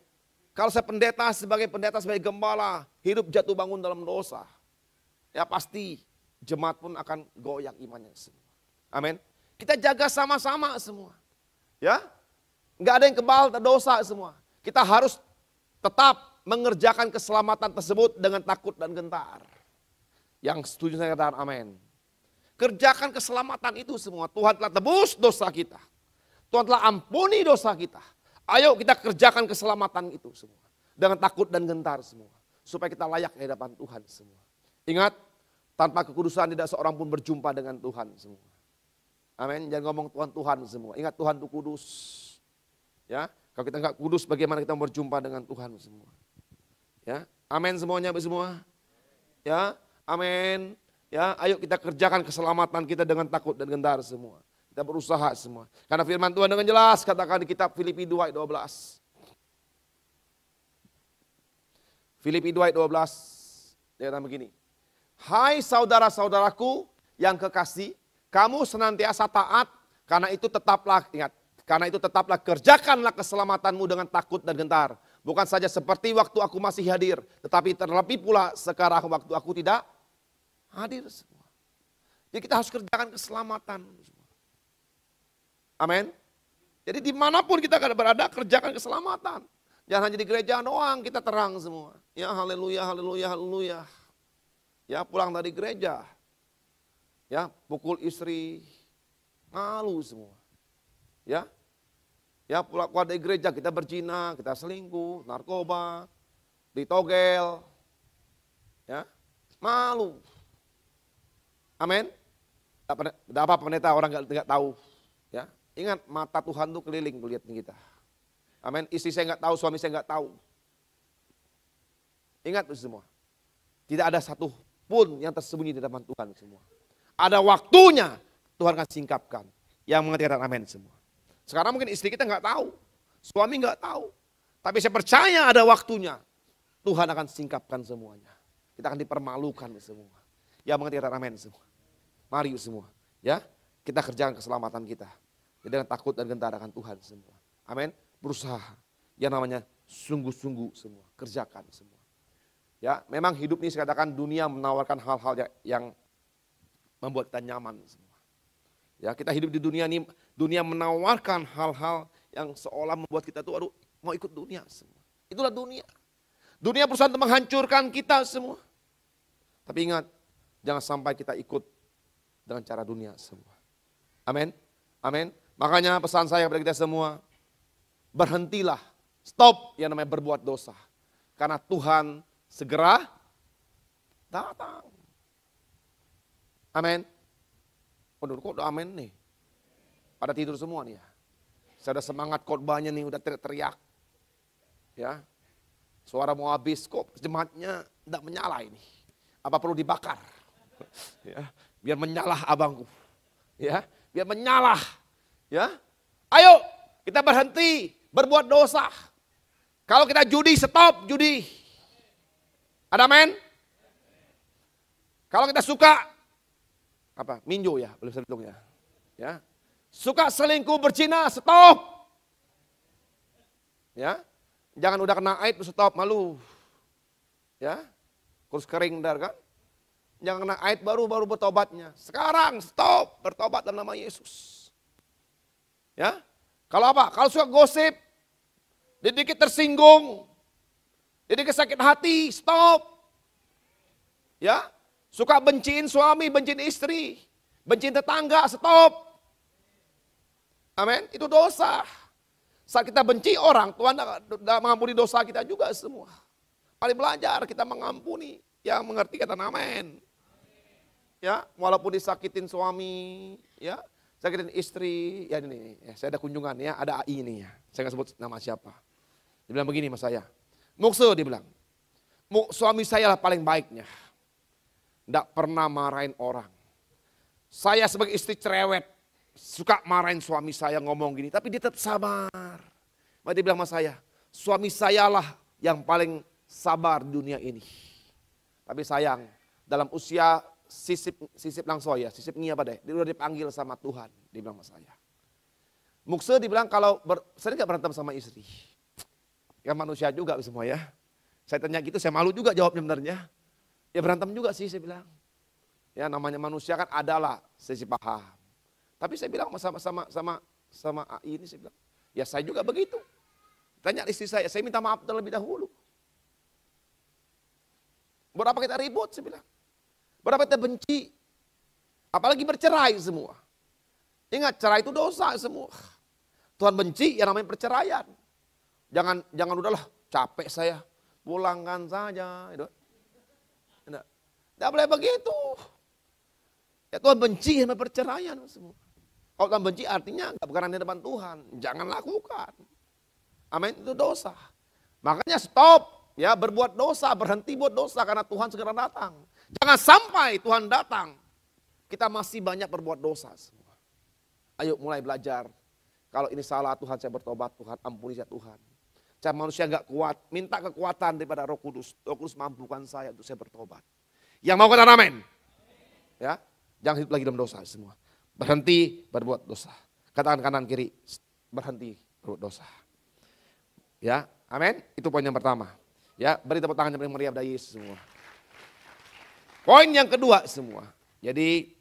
Kalau saya sebagai pendeta, sebagai gembala, hidup jatuh bangun dalam dosa, ya pasti jemaat pun akan goyang imannya semua. Amin. Kita jaga sama-sama semua. Ya, nggak ada yang kebal dosa semua. Kita harus tetap mengerjakan keselamatan tersebut dengan takut dan gentar. Yang setuju saya katakan amin. Kerjakan keselamatan itu semua. Tuhan telah tebus dosa kita. Tuhan telah ampuni dosa kita. Ayo kita kerjakan keselamatan itu semua. Dengan takut dan gentar semua. Supaya kita layak di hadapan Tuhan semua. Ingat, tanpa kekudusan tidak seorang pun berjumpa dengan Tuhan semua. Amin. Jangan ngomong Tuhan semua. Ingat Tuhan itu kudus. Ya, kalau kita nggak kudus, bagaimana kita berjumpa dengan Tuhan semua? Ya, amin semuanya semua. Ya, amin. Ya, ayo kita kerjakan keselamatan kita dengan takut dan gentar semua. Kita berusaha semua. Karena firman Tuhan dengan jelas katakan di kitab Filipi 2 ayat 12. Filipi 2 ayat 12. Dia katakan begini. Hai saudara-saudaraku yang kekasih, kamu senantiasa taat, karena itu tetaplah, ingat, karena itu tetaplah kerjakanlah keselamatanmu dengan takut dan gentar. Bukan saja seperti waktu aku masih hadir, tetapi terlebih pula sekarang waktu aku tidak hadir semua. Jadi kita harus kerjakan keselamatan. Amin. Jadi dimanapun kita berada, kerjakan keselamatan. Jangan hanya di gereja doang kita terang semua. Ya haleluya, haleluya, haleluya. Ya pulang dari gereja. Ya, pukul istri, malu semua. Ya, pulang keluar dari gereja kita berzina, kita selingkuh, narkoba, ditogel, ya, malu. Amin. Tidak apa pendeta orang nggak tahu. Ya, ingat mata Tuhan tuh keliling melihat kita. Amin. Istri saya nggak tahu, suami saya nggak tahu. Ingat itu semua. Tidak ada satu pun yang tersembunyi di depan Tuhan semua. Ada waktunya Tuhan akan singkapkan. Yang mengerti kata amin semua. Sekarang mungkin istri kita nggak tahu, suami nggak tahu. Tapi saya percaya ada waktunya. Tuhan akan singkapkan semuanya. Kita akan dipermalukan semua. Yang mengerti kata amin semua. Mari semua. Ya, kita kerjakan keselamatan kita. Dengan takut dan gentar akan Tuhan semua. Amin. Berusaha. Yang namanya sungguh-sungguh semua. Kerjakan semua. Ya, memang hidup ini saya katakan dunia menawarkan hal-hal yang membuat kita nyaman semua. Ya, kita hidup di dunia ini, dunia menawarkan hal-hal yang seolah membuat kita tuh mau ikut dunia semua. Itulah dunia. Dunia berusaha untuk menghancurkan kita semua. Tapi ingat, jangan sampai kita ikut dengan cara dunia semua. Amin. Amin. Makanya pesan saya kepada kita semua, berhentilah, stop yang namanya berbuat dosa. Karena Tuhan segera datang. Amin. Waduh, kok udah amin nih? Pada tidur semua nih ya. Saya udah semangat khotbahnya nih, udah teriak-teriak. Ya. Suara mau habis, kok jemaatnya tidak menyala ini. Apa perlu dibakar? Ya, biar menyalah abangku. Ya, biar menyalah. Ya. Ayo, kita berhenti berbuat dosa. Kalau kita judi, stop judi. Ada amin? Kalau kita suka minjo ya, boleh saya hitung ya. Ya. Suka selingkuh berzina, stop. Ya. Jangan udah kena aib stop, malu. Ya. Kurus kering ntar kan. Jangan kena aib baru bertobatnya. Sekarang stop, bertobat dalam nama Yesus. Ya. Kalau apa? Kalau suka gosip, dikit tersinggung, dikit sakit hati, stop. Ya. Suka benciin suami, benciin istri, benciin tetangga, stop. Amin, itu dosa. Saat kita benci orang, Tuhan tidak mengampuni dosa kita juga semua. Mari belajar kita mengampuni, yang mengerti kata amin. Ya, walaupun disakitin suami, ya, sakitin istri, ya ini, ya, saya ada kunjungan ya, ada AI ini ya. Saya nggak sebut nama siapa. Dia bilang begini sama saya, Mukse dia bilang, suami saya lah paling baiknya. Tidak pernah marahin orang. Saya sebagai istri cerewet, suka marahin suami saya ngomong gini, tapi dia tetap sabar. Maka dia bilang sama saya, suami saya lah yang paling sabar di dunia ini. Tapi sayang, dalam usia sisip langsung ya, sisip ini apa deh, dia udah dipanggil sama Tuhan, dia bilang sama saya. Mukse dibilang kalau sering gak berantem sama istri. Ya manusia juga semua ya. Saya tanya gitu, saya malu juga jawabnya benarnya. Ya berantem juga sih saya bilang. Ya namanya manusia kan adalah sesi paham. Tapi saya bilang sama AI ini saya bilang, ya saya juga begitu. Tanya istri saya minta maaf terlebih dahulu. Berapa kita ribut saya bilang. Berapa kita benci. Apalagi bercerai semua. Ingat cerai itu dosa semua. Tuhan benci yang namanya perceraian. Jangan udahlah capek saya. Pulangkan saja. Tidak boleh begitu. Ya Tuhan benci sama perceraian semua. Kalau Tuhan benci artinya gak berkenan di depan Tuhan. Jangan lakukan. Amin, itu dosa. Makanya stop. Ya berbuat dosa, berhenti buat dosa karena Tuhan segera datang. Jangan sampai Tuhan datang. Kita masih banyak berbuat dosa semua. Ayo mulai belajar. Kalau ini salah Tuhan saya bertobat, Tuhan ampuni saya Tuhan. Saya manusia gak kuat, minta kekuatan daripada Roh Kudus. Roh Kudus mampukan saya untuk saya bertobat. Yang mau kata amin. Ya, jangan hidup lagi dalam dosa semua. Berhenti berbuat dosa. Katakan kanan kiri, berhenti berbuat dosa. Ya, amin. Itu poin yang pertama. Ya, beri tepuk tangan yang paling meriah pada Yesus semua. Poin yang kedua semua. Jadi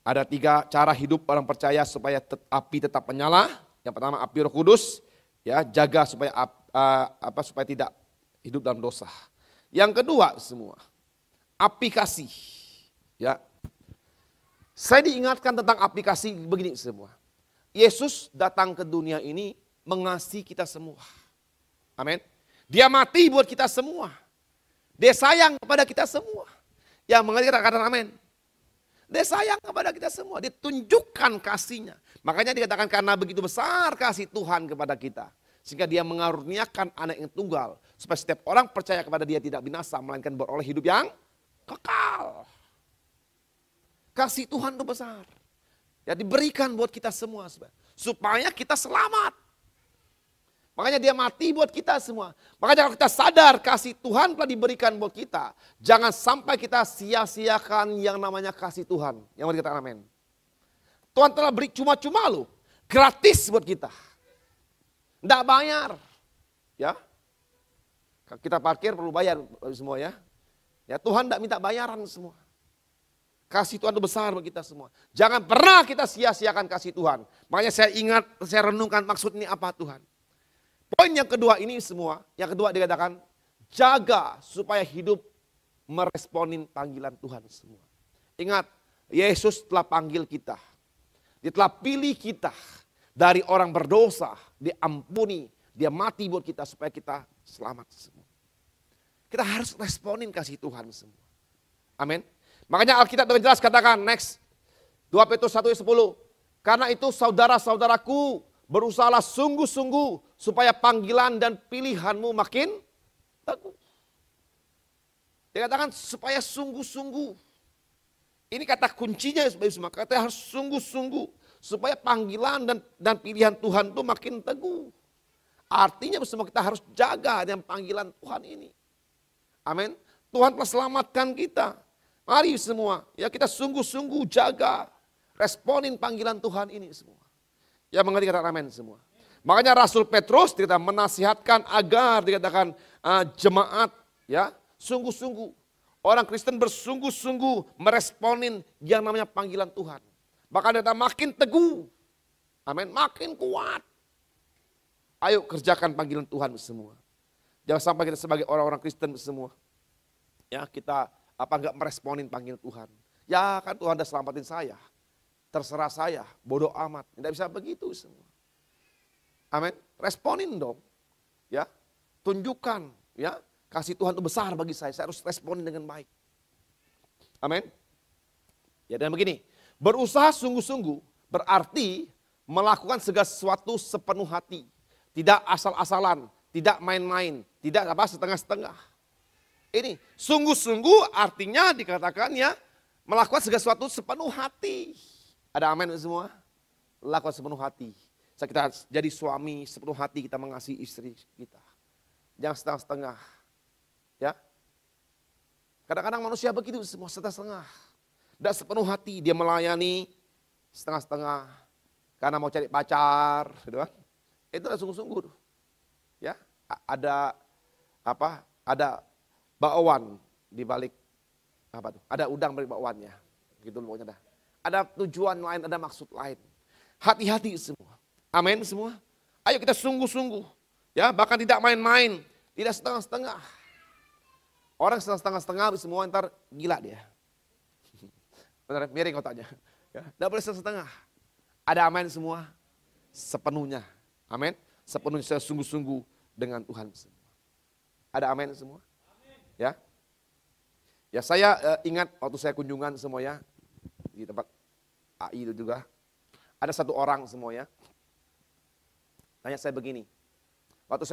ada 3 cara hidup orang percaya supaya api tetap menyala. Yang pertama api Roh Kudus, ya jaga supaya supaya tidak hidup dalam dosa. Yang kedua semua, api kasih. Ya. Saya diingatkan tentang api kasih begini semua. Yesus datang ke dunia ini mengasihi kita semua. Amin. Dia mati buat kita semua. Dia sayang kepada kita semua. Yang mengerti kata amin. Dia sayang kepada kita semua, dia tunjukkan kasihnya. Makanya dikatakan karena begitu besar kasih Tuhan kepada kita. Sehingga dia mengaruniakan anak yang tunggal. Supaya setiap orang percaya kepada dia tidak binasa, melainkan beroleh hidup yang kekal. Kasih Tuhan itu besar. Ya diberikan buat kita semua. Supaya kita selamat. Makanya dia mati buat kita semua. Makanya kalau kita sadar kasih Tuhan telah diberikan buat kita. Jangan sampai kita sia-siakan yang namanya kasih Tuhan. Yang mau dikatakan amin. Tuhan telah beri cuma-cuma loh. Gratis buat kita. Tidak bayar. Ya. Kita parkir perlu bayar semua ya. Ya Tuhan tidak minta bayaran semua. Kasih Tuhan itu besar bagi kita semua. Jangan pernah kita sia-siakan kasih Tuhan. Makanya saya ingat, saya renungkan maksud ini apa Tuhan. Poin yang kedua ini semua, yang kedua dikatakan jaga supaya hidup meresponin panggilan Tuhan semua. Ingat, Yesus telah panggil kita. Dia telah pilih kita dari orang berdosa, diampuni, dia mati buat kita supaya kita selamat semua. Kita harus responin kasih Tuhan semua. Amin. Makanya Alkitab dengan jelas katakan, next, 2 Petrus 1:10. Karena itu saudara-saudaraku, berusahalah sungguh-sungguh supaya panggilan dan pilihanmu makin teguh. Dikatakan supaya sungguh-sungguh. Ini kata kuncinya semua. Kata harus sungguh-sungguh supaya panggilan dan pilihan Tuhan itu makin teguh. Artinya semua kita harus jaga dengan panggilan Tuhan ini. Amin. Tuhan telah selamatkan kita. Mari semua, ya kita sungguh-sungguh jaga, responin panggilan Tuhan ini semua. Ya mengerti kata amin semua. Makanya Rasul Petrus kita menasihatkan agar dikatakan jemaat ya sungguh-sungguh. Orang Kristen bersungguh-sungguh meresponin yang namanya panggilan Tuhan. Bahkan kita makin teguh. Amin, makin kuat. Ayo kerjakan panggilan Tuhan semua. Jangan sampai kita sebagai orang-orang Kristen semua. Ya kita enggak meresponin panggilan Tuhan. Ya kan Tuhan udah selamatin saya. Terserah saya, bodoh amat. Tidak bisa begitu semua. Amin. Responin dong. Ya. Tunjukkan ya, kasih Tuhan itu besar bagi saya. Saya harus responin dengan baik. Amin. Ya dan begini, berusaha sungguh-sungguh berarti melakukan segala sesuatu sepenuh hati. Tidak asal-asalan, tidak main-main, tidak setengah-setengah. Ini sungguh-sungguh artinya dikatakan ya melakukan segala sesuatu sepenuh hati. Ada amin semua? Lakukan sepenuh hati. Kita jadi suami sepenuh hati kita mengasihi istri kita. Jangan setengah-setengah. Ya. Kadang-kadang manusia begitu semua setengah-setengah. Tidak sepenuh hati dia melayani setengah-setengah. Karena mau cari pacar, gitu kan? Itu adalah sungguh-sungguh. Ya, ada apa? Ada bakwan di balik apa tuh? Ada udang balik bakwannya. Gitu pokoknya dah. Ada tujuan lain, ada maksud lain. Hati-hati semua. Amin semua. Ayo kita sungguh-sungguh. Ya, bahkan tidak main-main. Tidak setengah-setengah. Orang setengah-setengah semua ntar gila dia. Benar, miring otaknya. Ya, tidak boleh setengah. Ada amin semua. Sepenuhnya. Amin. Sepenuhnya saya sungguh-sungguh dengan Tuhan semua. Ada amin semua. Ya. Ya saya ingat waktu saya kunjungan semua ya. Di tempat AI itu juga. Ada satu orang semua ya. Tanya saya begini. Waktu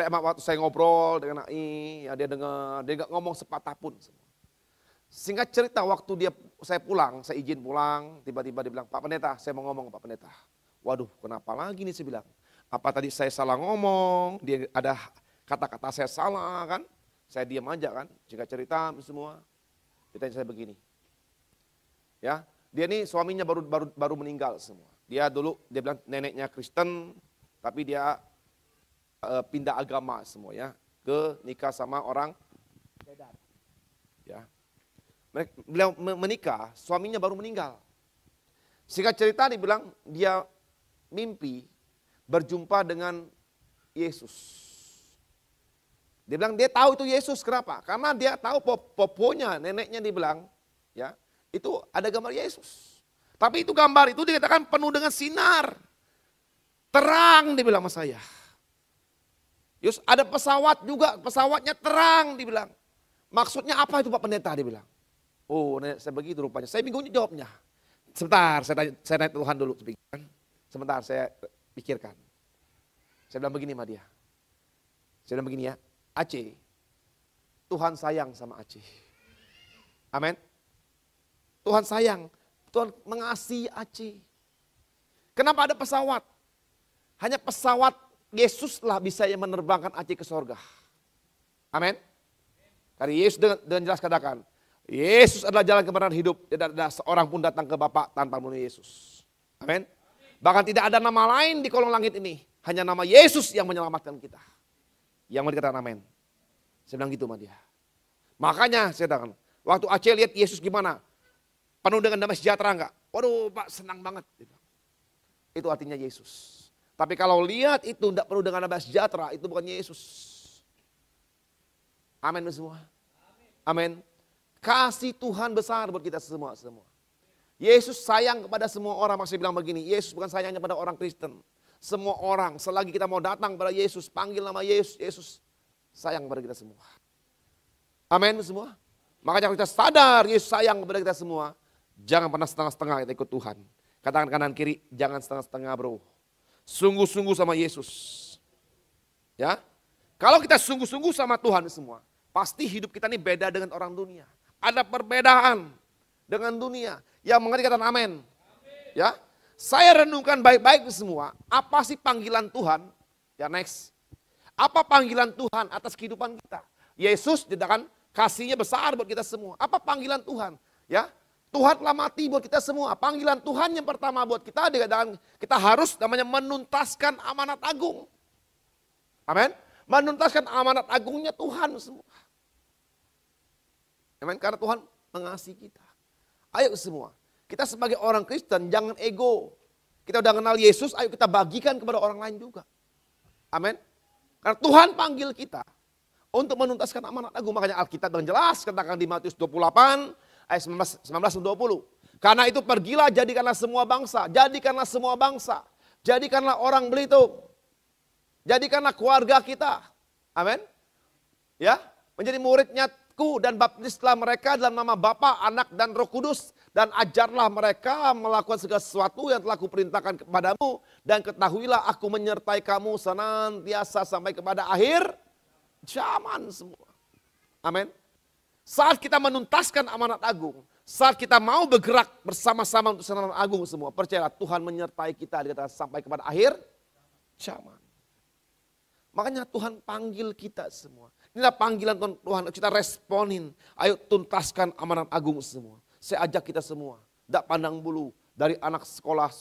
saya ngobrol dengan AI, ya dia dengar, dia nggak ngomong sepatah pun semua. Singkat cerita waktu saya pulang, saya izin pulang, tiba-tiba dia bilang, Pak Pendeta, saya mau ngomong Pak Pendeta. Waduh, kenapa lagi nih saya bilang. Apa tadi saya salah ngomong, dia ada kata-kata saya salah kan. Saya diam aja kan, singkat cerita semua. Dia tanya saya begini. Ya, dia nih suaminya baru meninggal semua. Dia dulu, dia bilang neneknya Kristen, tapi dia pindah agama semua ya. Ke nikah sama orang beda. Ya. Beliau menikah, suaminya baru meninggal. Singkat cerita dibilang dia mimpi berjumpa dengan Yesus. Dia bilang dia tahu itu Yesus, kenapa? Karena dia tahu poponya, neneknya dibilang, ya, itu ada gambar Yesus. Tapi itu gambar itu dikatakan penuh dengan sinar. Terang dibilang sama saya. Yus ada pesawat juga, pesawatnya terang dibilang. Maksudnya apa itu Pak Pendeta dibilang. Oh nenek saya begitu rupanya, saya bingung jawabnya. Sebentar, saya tanya Tuhan dulu. Sebentar, saya pikirkan. Saya bilang begini sama dia. Saya bilang begini ya, Aceh, Tuhan sayang sama Aceh. Amin. Tuhan sayang, Tuhan mengasihi Aceh. Kenapa ada pesawat? Hanya pesawat Yesuslah bisa yang menerbangkan Aceh ke sorga. Amin. Karena Yesus dengan jelas katakan, Yesus adalah jalan kebenaran hidup. Tidak ada seorang pun datang ke Bapa tanpa melalui Yesus. Amin. Bahkan tidak ada nama lain di kolong langit ini. Hanya nama Yesus yang menyelamatkan kita. Yang mau dikatakan amin. Saya bilang gitu sama dia. Makanya saya katakan, waktu Aceh lihat Yesus gimana? Penuh dengan damai sejahtera enggak? Waduh Pak, senang banget. Itu artinya Yesus. Tapi kalau lihat itu tidak penuh dengan damai sejahtera, itu bukan Yesus. Amin semua. Amin. Kasih Tuhan besar buat kita semua. Yesus sayang kepada semua orang. Masih bilang begini, Yesus bukan sayangnya pada orang Kristen. Semua orang, selagi kita mau datang pada Yesus, panggil nama Yesus, Yesus sayang kepada kita semua. Amin semua. Makanya kalau kita sadar Yesus sayang kepada kita semua, jangan pernah setengah-setengah kita ikut Tuhan. Katakan kanan kiri, jangan setengah-setengah bro. Sungguh-sungguh sama Yesus. Ya, kalau kita sungguh-sungguh sama Tuhan semua, pasti hidup kita ini beda dengan orang dunia. Ada perbedaan dengan dunia. Yang mengerti kata amin. Ya, saya renungkan baik-baik semua. Apa sih panggilan Tuhan? Ya next. Apa panggilan Tuhan atas kehidupan kita? Yesus tidak kan kasihnya besar buat kita semua. Apa panggilan Tuhan? Ya, Tuhan telah mati buat kita semua. Panggilan Tuhan yang pertama buat kita dikatakan kita harus namanya menuntaskan amanat agung. Amin. Menuntaskan amanat agungnya Tuhan semua. Amin. Karena Tuhan mengasihi kita. Ayo semua. Kita sebagai orang Kristen jangan ego. Kita udah kenal Yesus, ayo kita bagikan kepada orang lain juga. Amin. Karena Tuhan panggil kita untuk menuntaskan amanat agung. Makanya Alkitab dengan jelas katakan di Matius 28 ayat 19-20. Karena itu pergilah jadikanlah semua bangsa. Jadikanlah semua bangsa. Jadikanlah orang Belitung. Jadikanlah keluarga kita. Amin. Ya, menjadi muridnya-Ku dan baptislah mereka dalam nama Bapa, Anak dan Roh Kudus. Dan ajarlah mereka melakukan segala sesuatu yang telah Kuperintahkan kepadamu. Dan ketahuilah Aku menyertai kamu senantiasa sampai kepada akhir zaman semua. Amin. Saat kita menuntaskan amanat agung. Saat kita mau bergerak bersama-sama untuk amanat agung semua. Percayalah Tuhan menyertai kita sampai kepada akhir zaman. Makanya Tuhan panggil kita semua. Inilah panggilan Tuhan, kita responin. Ayo tuntaskan amanat agung semua. Saya ajak kita semua, tidak pandang bulu. Dari anak sekolah,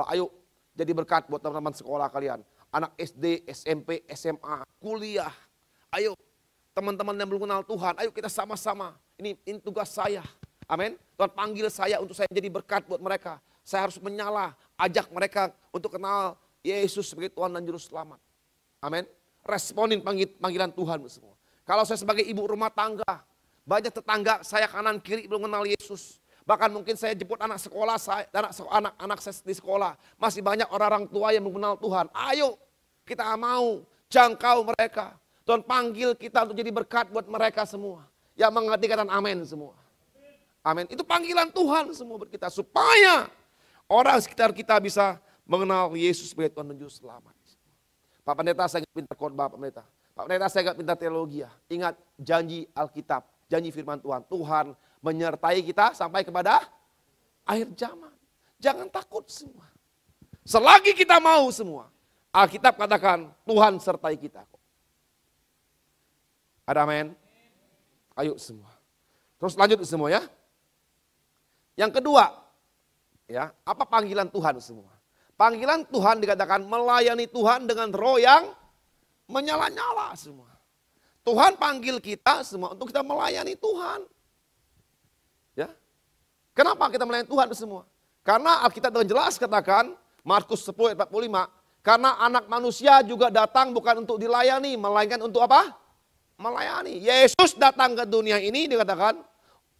ayo jadi berkat buat teman-teman sekolah kalian. Anak SD, SMP, SMA, kuliah. Ayo teman-teman yang belum kenal Tuhan, ayo kita sama-sama. Ini tugas saya. Amin. Tuhan panggil saya untuk saya jadi berkat buat mereka. Saya harus menyala, ajak mereka untuk kenal Yesus sebagai Tuhan dan Juru Selamat. Amin. Responin panggilan Tuhan semua. Kalau saya sebagai ibu rumah tangga, banyak tetangga saya kanan kiri belum kenal Yesus. Bahkan mungkin saya jemput anak sekolah saya, anak saya di sekolah. Masih banyak orang tua yang belum kenal Tuhan. Ayo kita mau jangkau mereka. Tuhan panggil kita untuk jadi berkat buat mereka semua. Yang mengerti kata amin semua. Amin. Itu panggilan Tuhan semua buat kita. Supaya orang sekitar kita bisa mengenal Yesus sebagai Tuhan dan Juru Selamat. Pak Pendeta saya nggak pintar khotbah Pak Pendeta. Pak Pendeta saya nggak pintar teologi ya. Ingat janji Alkitab, janji firman Tuhan. Tuhan menyertai kita sampai kepada akhir zaman. Jangan takut semua. Selagi kita mau semua. Alkitab katakan Tuhan sertai kita. Ada amin? Ayo semua. Terus lanjut semua ya. Yang kedua, ya, apa panggilan Tuhan semua? Panggilan Tuhan dikatakan melayani Tuhan dengan roh yang menyala-nyala semua. Tuhan panggil kita semua untuk kita melayani Tuhan. Ya. Kenapa kita melayani Tuhan semua? Karena Alkitab dengan jelas katakan, Markus 10 ayat 45, karena anak manusia juga datang bukan untuk dilayani, melainkan untuk apa? Melayani. Yesus datang ke dunia ini dikatakan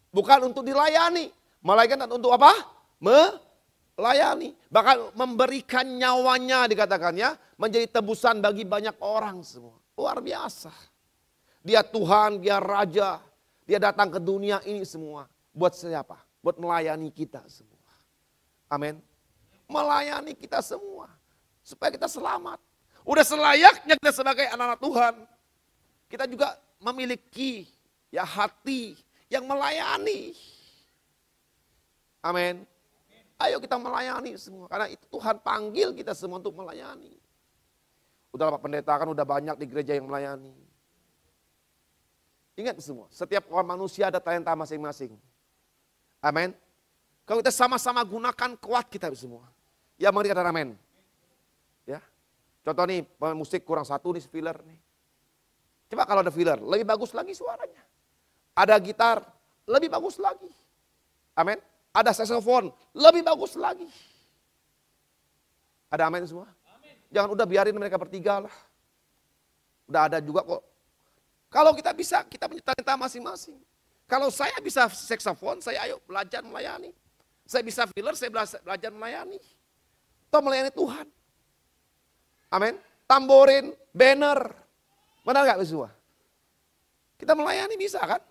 bukan untuk dilayani, melainkan untuk apa? Melayani. Bahkan memberikan nyawanya dikatakan ya, menjadi tebusan bagi banyak orang semua. Luar biasa. Dia Tuhan, dia Raja, dia datang ke dunia ini semua. Buat siapa? Buat melayani kita semua. Amin. Melayani kita semua. Supaya kita selamat. Udah selayaknya kita sebagai anak-anak Tuhan. Kita juga memiliki ya hati yang melayani. Amin. Ayo kita melayani semua. Karena itu Tuhan panggil kita semua untuk melayani. Udah Pak Pendeta kan udah banyak di gereja yang melayani. Ingat semua, setiap orang manusia ada talenta masing-masing. Amin. Kalau kita sama-sama gunakan kuat kita semua. Ya mari kata amin. Ya. Contoh nih, pemain musik kurang satu nih filler nih. Coba kalau ada filler, lebih bagus lagi suaranya. Ada gitar, lebih bagus lagi. Amin. Ada saxophone, lebih bagus lagi. Ada amin semua? Amin. Jangan udah biarin mereka bertiga lah. Udah ada juga kok. Kalau kita bisa, kita punya talenta masing-masing. Kalau saya bisa saxophone, saya ayo belajar melayani. Saya bisa filler, saya belajar melayani. Atau melayani Tuhan. Amin. Tamborin, banner. Benar gak semua? Kita melayani bisa kan?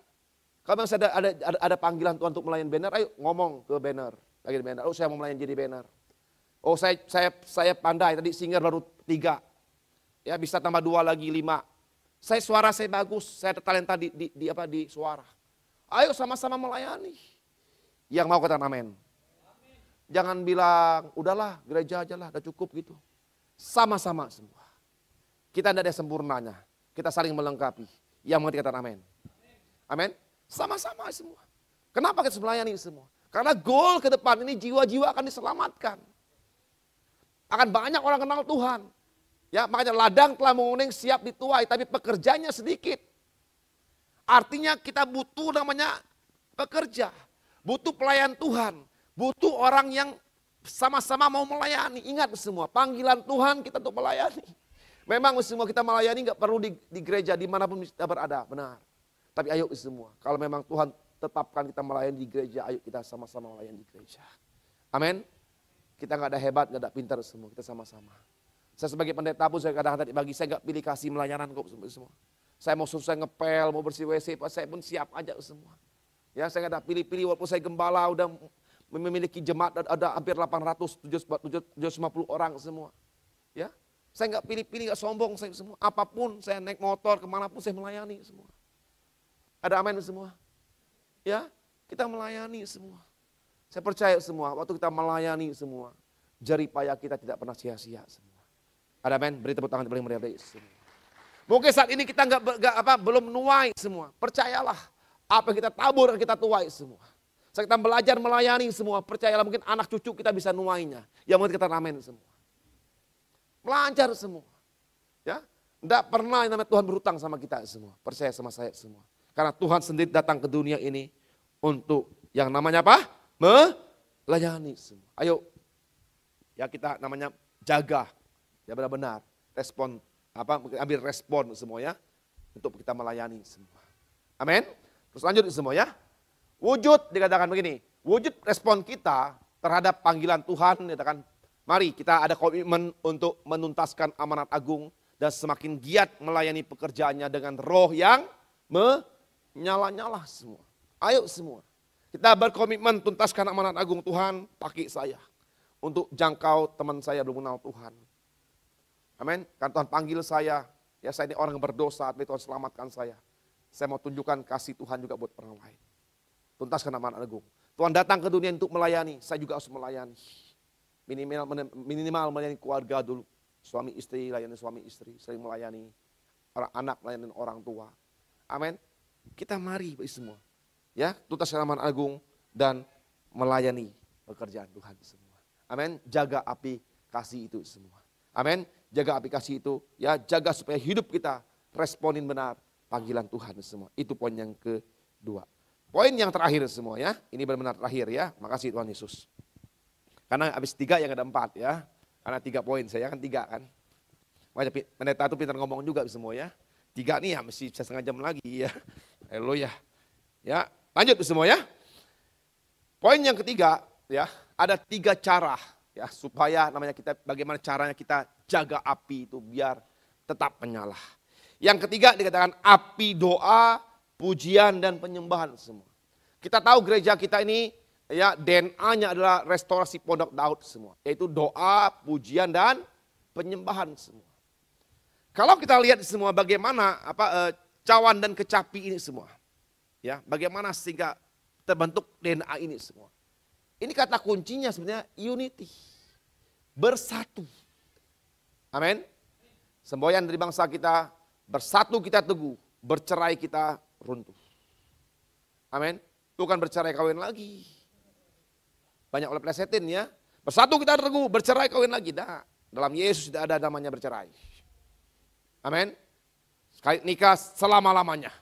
Kalau misalnya ada panggilan Tuhan untuk melayani banner, ayo ngomong ke banner. Lagi banner, oh saya mau melayani jadi banner. Oh saya pandai, tadi singer baru 3. Ya bisa tambah 2 lagi 5. Suara saya bagus, saya ada talenta di suara. Ayo sama-sama melayani. Yang mau katakan amin. Jangan bilang, udahlah gereja aja lah, udah cukup gitu. Sama-sama semua. Kita tidak ada sempurnanya. Kita saling melengkapi. Yang mengerti kata amin. Amin. Sama-sama semua. Kenapa kita melayani semua? Karena goal ke depan ini jiwa-jiwa akan diselamatkan. Akan banyak orang kenal Tuhan. Ya, makanya ladang telah menguning siap dituai, tapi pekerjanya sedikit. Artinya kita butuh namanya pekerja. Butuh pelayan Tuhan. Butuh orang yang sama-sama mau melayani. Ingat semua, panggilan Tuhan kita untuk melayani. Memang semua kita melayani nggak perlu di gereja dimanapun kita berada, benar. Tapi ayo semua, kalau memang Tuhan tetapkan kita melayani di gereja, ayo kita sama-sama melayani di gereja. Amin. Kita nggak ada hebat, nggak ada pintar semua, kita sama-sama. Saya sebagai pendeta pun saya kadang-kadang bagi saya nggak pilih kasih melayanan kok semua. Saya mau selesai ngepel, mau bersih WC, saya pun siap aja semua. Ya saya nggak ada pilih-pilih walaupun saya gembala udah memiliki jemaat ada hampir 800, 750 orang semua. Ya, saya nggak pilih-pilih, nggak sombong saya semua. Apapun saya naik motor kemanapun saya melayani semua. Ada amin semua? Ya, kita melayani semua. Saya percaya semua, waktu kita melayani semua, jerih payah kita tidak pernah sia-sia semua. Ada amin? Beri tepuk tangan paling meriah semua. Mungkin saat ini kita belum menuai semua. Percayalah, apa yang kita tabur kita tuai semua. Saat kita belajar melayani semua, percayalah mungkin anak cucu kita bisa nuainya. Yang mungkin kita amin semua. Melancar semua. Ya, tidak pernah yang namanya Tuhan berhutang sama kita semua. Percaya sama saya semua. Karena Tuhan sendiri datang ke dunia ini untuk yang namanya apa? Melayani semua. Ayo, ya kita namanya jaga, ya benar-benar respon ambil respon semua ya untuk kita melayani semua. Amin. Terus lanjut semua ya. Wujud dikatakan begini, wujud respon kita terhadap panggilan Tuhan dikatakan, mari kita ada komitmen untuk menuntaskan amanat agung dan semakin giat melayani pekerjaannya dengan roh yang menyala-nyala semua. Ayo semua. Kita berkomitmen tuntaskan amanat agung Tuhan, pakai saya. Untuk jangkau teman saya belum kenal Tuhan. Amin. Karena Tuhan panggil saya, ya saya ini orang yang berdosa, tapi Tuhan selamatkan saya. Saya mau tunjukkan kasih Tuhan juga buat orang lain. Tuntaskan amanat agung. Tuhan datang ke dunia untuk melayani, saya juga harus melayani. Minimal melayani keluarga dulu. Suami istri, layani suami istri, sering melayani. Orang anak, melayani orang tua. Amin. Kita mari semua. Ya, tuntaskan amanat agung dan melayani pekerjaan Tuhan semua. Amin. Jaga api kasih itu semua. Amin. Jaga api kasih itu, ya jaga supaya hidup kita responin benar panggilan Tuhan semua. Itu poin yang kedua. Poin yang terakhir semua ya. Ini benar-benar terakhir ya. Makasih Tuhan Yesus. Karena habis 3 yang ada 4 ya. Karena 3 poin saya kan 3 kan. Makanya pendeta itu pintar ngomong juga semua ya. 3 nih ya mesti setengah jam lagi ya. Haleluya. Ya, lanjut semua ya. Poin yang ketiga ya, ada 3 cara ya supaya namanya kita bagaimana caranya kita jaga api itu biar tetap menyala. Yang ketiga dikatakan api doa, pujian dan penyembahan semua. Kita tahu gereja kita ini ya DNA-nya adalah restorasi pondok Daud semua. Yaitu doa, pujian, dan penyembahan semua. Kalau kita lihat semua bagaimana cawan dan kecapi ini semua. Ya, bagaimana sehingga terbentuk DNA ini semua. Ini kata kuncinya sebenarnya unity. Bersatu. Amin. Semboyan dari bangsa kita, bersatu kita teguh, bercerai kita runtuh. Amin. Bukan bercerai kawin lagi. Banyak oleh plesetin ya. Bersatu kita teguh, bercerai kawin lagi. Nah, dalam Yesus tidak ada namanya bercerai. Amin. Sekali nikah selama-lamanya.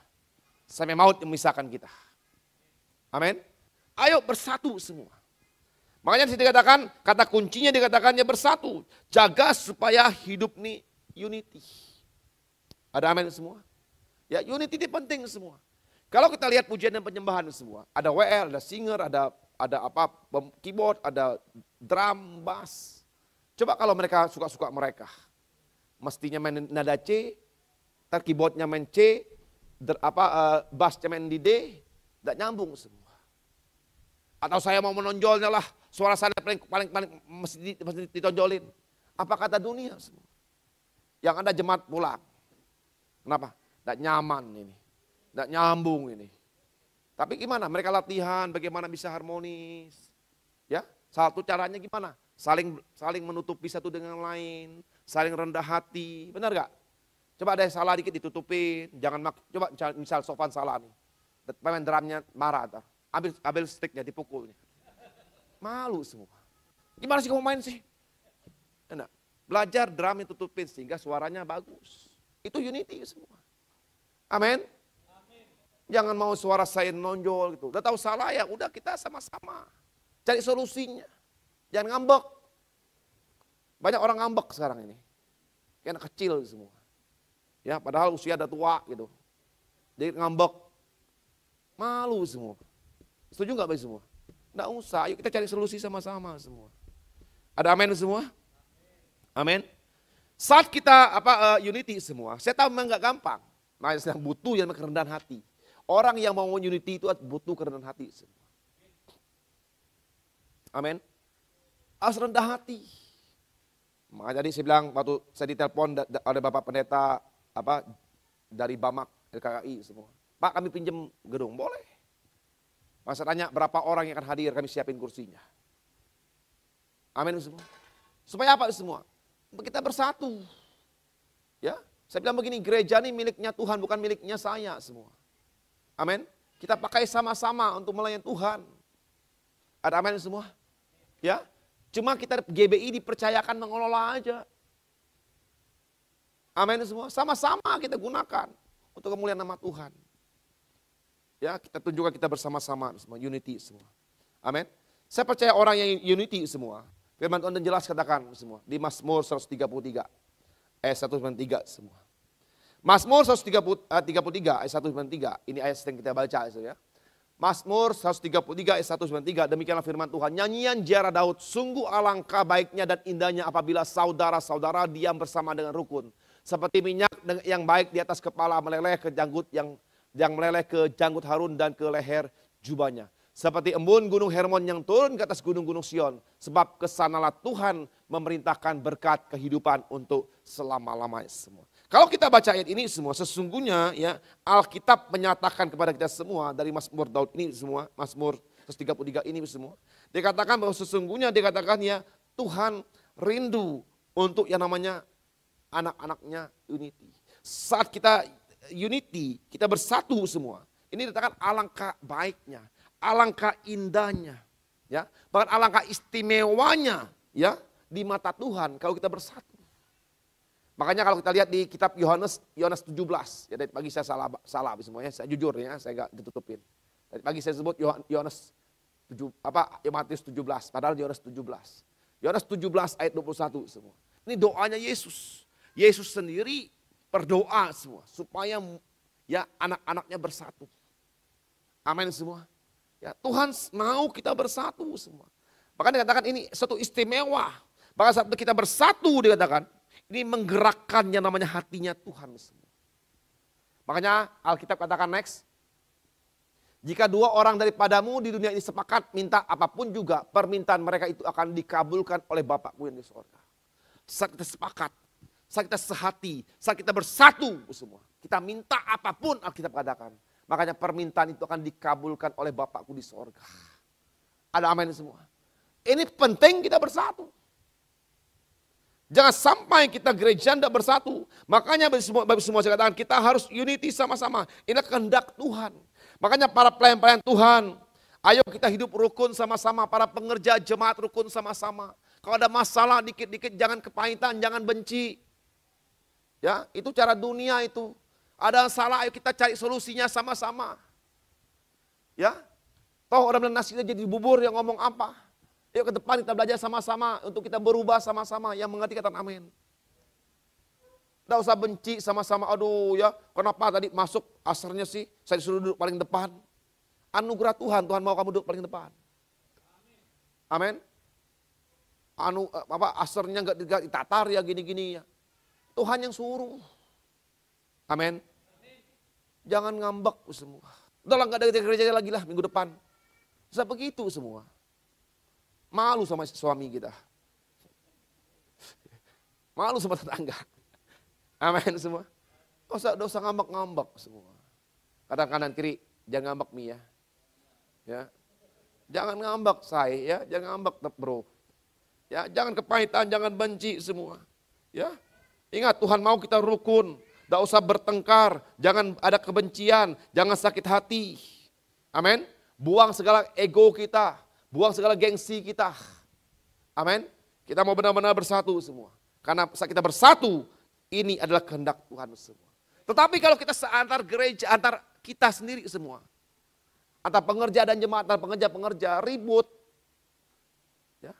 Sampai maut yang memisahkan kita. Amin. Ayo bersatu semua. Makanya dikatakan, kata kuncinya dikatakannya bersatu. Jaga supaya hidup ini unity. Ada amin semua? Ya, unity ini penting semua. Kalau kita lihat pujian dan penyembahan semua, ada WL, ada singer, ada keyboard, ada drum, bass. Coba kalau mereka suka-suka mereka. Mestinya main nada C, keyboardnya main C, bassnya main di D, tidak nyambung semua. Atau saya mau menonjolnya lah, suara saya paling mesti ditonjolin. Apa kata dunia semua? Yang ada jemaat pulang. Kenapa? Tidak nyaman ini. Tidak nyambung ini. Tapi gimana? Mereka latihan bagaimana bisa harmonis. Ya, satu caranya gimana? Saling menutupi satu dengan lain. Saling rendah hati. Benar gak? Coba ada yang salah dikit ditutupin. Jangan coba misal Sofan salah nih. Pemain drumnya marah. Ambil sticknya dipukulnya. Malu semua. Gimana sih kamu main sih? Enak. Belajar drum yang tutupin sehingga suaranya bagus. Itu unity semua. Amin. Jangan mau suara saya nonjol gitu. Udah tahu salah ya, udah kita sama-sama. Cari solusinya. Jangan ngambek. Banyak orang ngambek sekarang ini. Kayak anak kecil semua. Ya, padahal usia udah tua gitu. Jadi ngambek. Malu semua. Setuju nggak Bapak semua? Nggak usah, ayo kita cari solusi sama-sama semua. Ada amin semua? Amin. Saat kita unity semua, saya tahu memang nggak gampang. Nah, yang butuh yang kerendahan hati. Orang yang mau unity itu butuh kerendahan hati semua. Amin. Harus rendah hati. Makanya tadi saya bilang waktu saya ditelepon oleh Bapak Pendeta dari Bamak LKKI semua. Pak, kami pinjam gedung, boleh. Masa tanya berapa orang yang akan hadir, kami siapin kursinya. Amin semua. Supaya apa semua? Kita bersatu. Ya, saya bilang begini, gereja ini miliknya Tuhan, bukan miliknya saya semua. Amin. Kita pakai sama-sama untuk melayani Tuhan. Ada amin semua? Ya, cuma kita GBI dipercayakan mengelola aja. Amin semua. Sama-sama kita gunakan untuk kemuliaan nama Tuhan. Ya, kita tunjukkan kita bersama-sama semua, unity semua. Amin. Saya percaya orang yang unity semua. Firman Tuhan jelas katakan semua di Mazmur 133 ayat 193 semua. Mazmur 133 ayat 193, ini ayat yang kita baca ya. Mazmur 133 ayat 193, demikianlah firman Tuhan. Nyanyian ziarah Daud, sungguh alangkah baiknya dan indahnya apabila saudara-saudara diam bersama dengan rukun. Seperti minyak yang baik di atas kepala meleleh ke janggut yang meleleh ke janggut Harun dan ke leher jubahnya. Seperti embun gunung Hermon yang turun ke atas gunung-gunung Sion. Sebab kesanalah Tuhan memerintahkan berkat kehidupan untuk selama-lamanya semua. Kalau kita baca ayat ini semua, sesungguhnya ya Alkitab menyatakan kepada kita semua dari Mazmur Daud ini semua, Mazmur 133 ini semua. Dikatakan bahwa sesungguhnya dikatakan ya Tuhan rindu untuk yang namanya anak-anaknya unity. Saat kita unity, kita bersatu semua. Ini dikatakan alangkah baiknya. Alangkah indahnya, ya, bahkan alangkah istimewanya, ya, di mata Tuhan kalau kita bersatu. Makanya kalau kita lihat di kitab Yohanes 17, ya dari pagi saya salah semuanya, saya jujur ya, saya nggak ditutupin. Dari pagi saya sebut Yohanes 17, padahal Yohanes 17. Yohanes 17 ayat 21 semua. Ini doanya Yesus. Yesus sendiri berdoa semua supaya ya anak-anaknya bersatu. Amin semua. Ya, Tuhan mau kita bersatu semua. Bahkan dikatakan ini satu istimewa. Bahkan saat kita bersatu dikatakan, ini menggerakkan yang namanya hatinya Tuhan semua. Makanya Alkitab katakan next. Jika dua orang daripadamu di dunia ini sepakat minta apapun juga, permintaan mereka itu akan dikabulkan oleh Bapakku yang di surga. Saat kita sepakat, saat kita sehati, saat kita bersatu semua. Kita minta apapun Alkitab katakan. Makanya permintaan itu akan dikabulkan oleh Bapakku di surga. Ada amin semua. Ini penting kita bersatu. Jangan sampai kita gereja tidak bersatu. Makanya bagi semua saya katakan kita harus unity sama-sama. Ini kehendak Tuhan. Makanya para pelayan-pelayan Tuhan, ayo kita hidup rukun sama-sama. Para pengerja jemaat rukun sama-sama. Kalau ada masalah dikit-dikit jangan kepahitan, jangan benci. Ya, itu cara dunia itu. Ada salah, ayo kita cari solusinya sama-sama. Ya, toh orang bilang nasinya jadi bubur yang ngomong apa. Yuk ke depan kita belajar sama-sama untuk kita berubah sama-sama. Yang mengerti kata amin. Tidak usah benci sama-sama. Aduh ya, kenapa tadi masuk asarnya sih? Saya disuruh duduk paling depan. Anugerah Tuhan, Tuhan mau kamu duduk paling depan. Amin. Asarnya enggak ditatar ya gini-gini ya. Tuhan yang suruh. Amin. Jangan ngambek semua. Udahlah enggak ada gereja lagi lah minggu depan. Bisa begitu semua. Malu sama suami kita. Malu sama tetangga. Amin semua. Dosa ngambek-ngambek semua. Kadang kanan kiri, jangan ngambek Mi ya. Ya. Jangan ngambek saya ya, jangan ngambek bro. Ya, jangan kepahitan, jangan benci semua. Ya. Ingat Tuhan mau kita rukun, tidak usah bertengkar, jangan ada kebencian, jangan sakit hati. Amin. Buang segala ego kita, buang segala gengsi kita. Amin. Kita mau benar-benar bersatu semua. Karena saat kita bersatu, ini adalah kehendak Tuhan semua. Tetapi kalau kita seantar gereja, antar kita sendiri semua. Antar pengerja dan jemaat, antar pengerja ribut. Ya.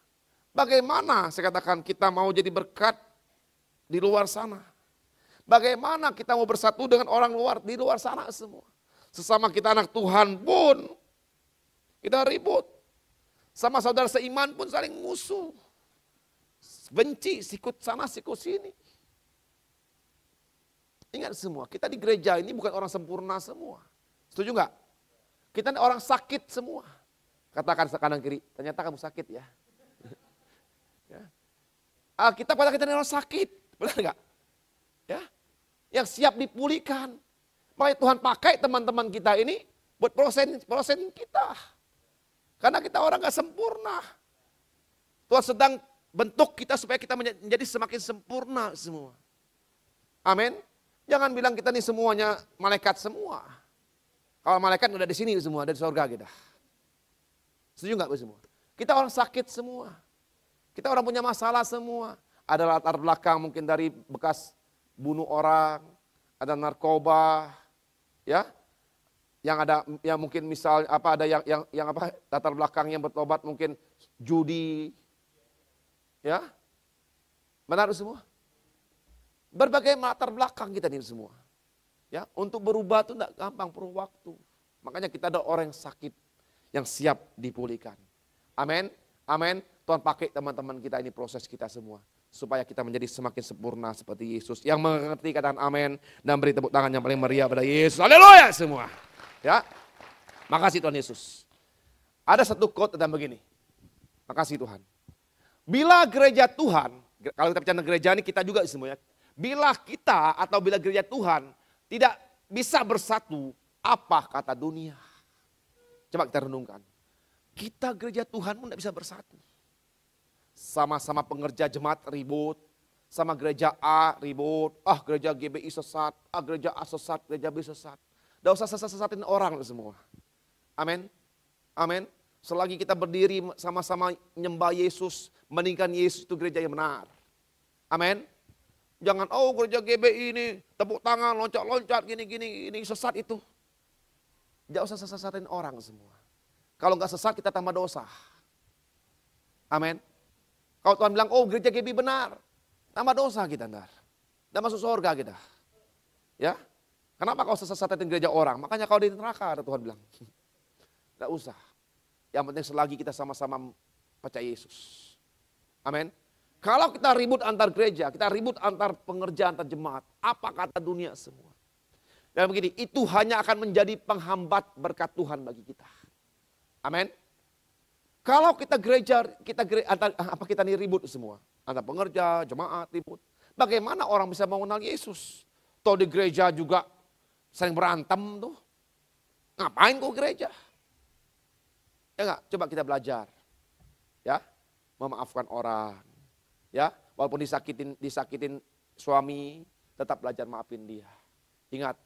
Bagaimana saya katakan kita mau jadi berkat di luar sana? Bagaimana kita mau bersatu dengan orang luar di luar sana semua? Sesama kita anak Tuhan pun kita ribut. Sama saudara seiman pun saling musuh. Benci, sikut sana, sikut sini. Ingat semua, kita di gereja ini bukan orang sempurna semua. Setuju nggak? Kita ini orang sakit semua. Katakan kanan kiri, ternyata kamu sakit ya. Ya. Kita pada kita ini orang sakit, benar nggak? Ya, yang siap dipulihkan. Makanya Tuhan pakai teman-teman kita ini buat proses kita. Karena kita orang nggak sempurna. Tuhan sedang bentuk kita supaya kita menjadi semakin sempurna semua. Amin. Jangan bilang kita nih semuanya malaikat semua. Kalau malaikat udah di sini semua, ada di surga kita. Setuju nggak semua? Kita orang sakit semua. Kita orang punya masalah semua. Ada latar belakang mungkin dari bekas bunuh orang, ada narkoba, ya. Yang ada yang mungkin misal apa ada yang apa latar belakang yang bertobat mungkin judi. Ya. Benar semua? Berbagai latar belakang kita ini semua. Ya, untuk berubah itu tidak gampang, perlu waktu. Makanya kita ada orang yang sakit, yang siap dipulihkan. Amin, amin. Tuhan pakai teman-teman kita ini proses kita semua. Supaya kita menjadi semakin sempurna seperti Yesus. Yang mengerti katakan amin. Dan beri tepuk tangan yang paling meriah pada Yesus. Haleluya semua. Ya, makasih Tuhan Yesus. Ada satu quote tentang begini. Makasih Tuhan. Bila gereja Tuhan, kalau kita bicara gereja ini kita juga semuanya. Bila kita atau bila gereja Tuhan tidak bisa bersatu, apa kata dunia? Coba kita renungkan. Kita gereja Tuhan pun tidak bisa bersatu. Sama-sama pengerja jemaat ribut. Sama gereja A ribut. Gereja GBI sesat. Gereja A sesat, gereja B sesat. Tidak usah sesat-sesatin orang semua. Amin. Amin. Selagi kita berdiri sama-sama nyembah Yesus, meninggikan Yesus itu gereja yang benar. Amin. Jangan, gereja GBI ini tepuk tangan, loncat-loncat, gini-gini, ini sesat itu. Jangan usah sesat-sesatin orang semua. Kalau nggak sesat kita tambah dosa. Amin. Kalau Tuhan bilang, gereja GBI benar, tambah dosa kita ntar. Dan masuk surga kita. Ya. Kenapa kau sesat-sesatin gereja orang? Makanya kau di neraka, ada Tuhan bilang. Nggak usah. Yang penting selagi kita sama-sama percaya Yesus. Amin. Kalau kita ribut antar gereja, kita ribut antar pengerja, antar jemaat. Apa kata dunia semua? Dan begini, itu hanya akan menjadi penghambat berkat Tuhan bagi kita. Amin. Kalau kita gereja, kita nih ribut semua. Antara pengerja, jemaat ribut. Bagaimana orang bisa mengenal Yesus? Toh di gereja juga sering berantem tuh. Ngapain kok gereja? Ya enggak, coba kita belajar. Ya, memaafkan orang. Ya, walaupun disakitin suami, tetap belajar maafin dia. Ingat,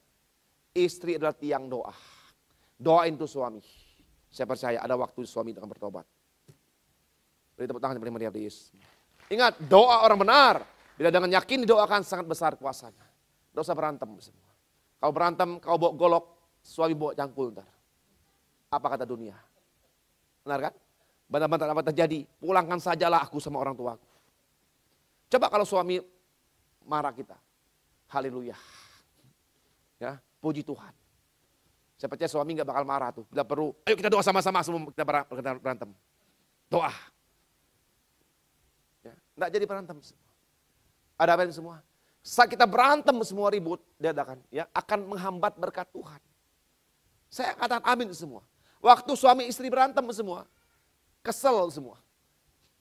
istri adalah tiang doa. Doain tuh suami. Saya percaya ada waktu suami akan bertobat. Beri tepuk tangan kepada Maria Yesus. Ingat, doa orang benar. Bila dengan yakin didoakan sangat besar kuasanya. Tidak usah berantem semua. Kalau berantem, kau bawa golok, suami bawa cangkul ntar. Apa kata dunia? Benar kan? Benar-benar apa terjadi? Pulangkan sajalah aku sama orang tuaku. Coba kalau suami marah kita. Haleluya. Ya, puji Tuhan. Saya percaya suami gak bakal marah tuh. Bila perlu, ayo kita doa sama-sama sebelum kita berantem. Doa. Ya, enggak jadi berantem semua. Ada apa semua? Saat kita berantem semua ribut, dia akan menghambat berkat Tuhan. Saya katakan amin semua. Waktu suami istri berantem semua, kesel semua.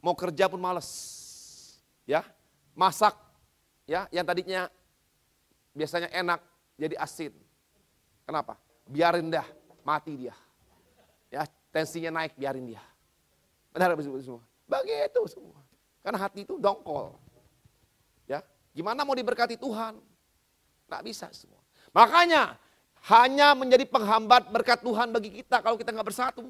Mau kerja pun males. Ya, masak ya yang tadinya biasanya enak jadi asin. Kenapa? Biarin dah, mati dia. Ya, tensinya naik, biarin dia. Benar semua. Begitu semua. Karena hati itu dongkol. Ya, gimana mau diberkati Tuhan? Nggak bisa semua. Makanya hanya menjadi penghambat berkat Tuhan bagi kita kalau kita nggak bersatu.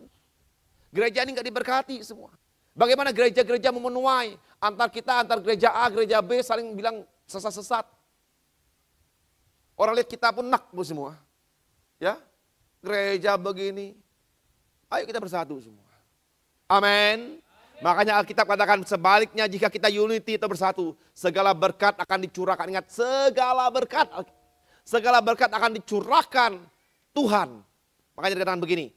Gereja ini nggak diberkati semua. Bagaimana gereja-gereja memenuhi antar gereja A, gereja B saling bilang sesat-sesat. Orang lihat kita pun nak semua. Ya, gereja begini. Ayo kita bersatu semua. Amin. Makanya Alkitab katakan sebaliknya jika kita unity atau bersatu, segala berkat akan dicurahkan. Ingat, segala berkat akan dicurahkan Tuhan. Makanya dikatakan begini,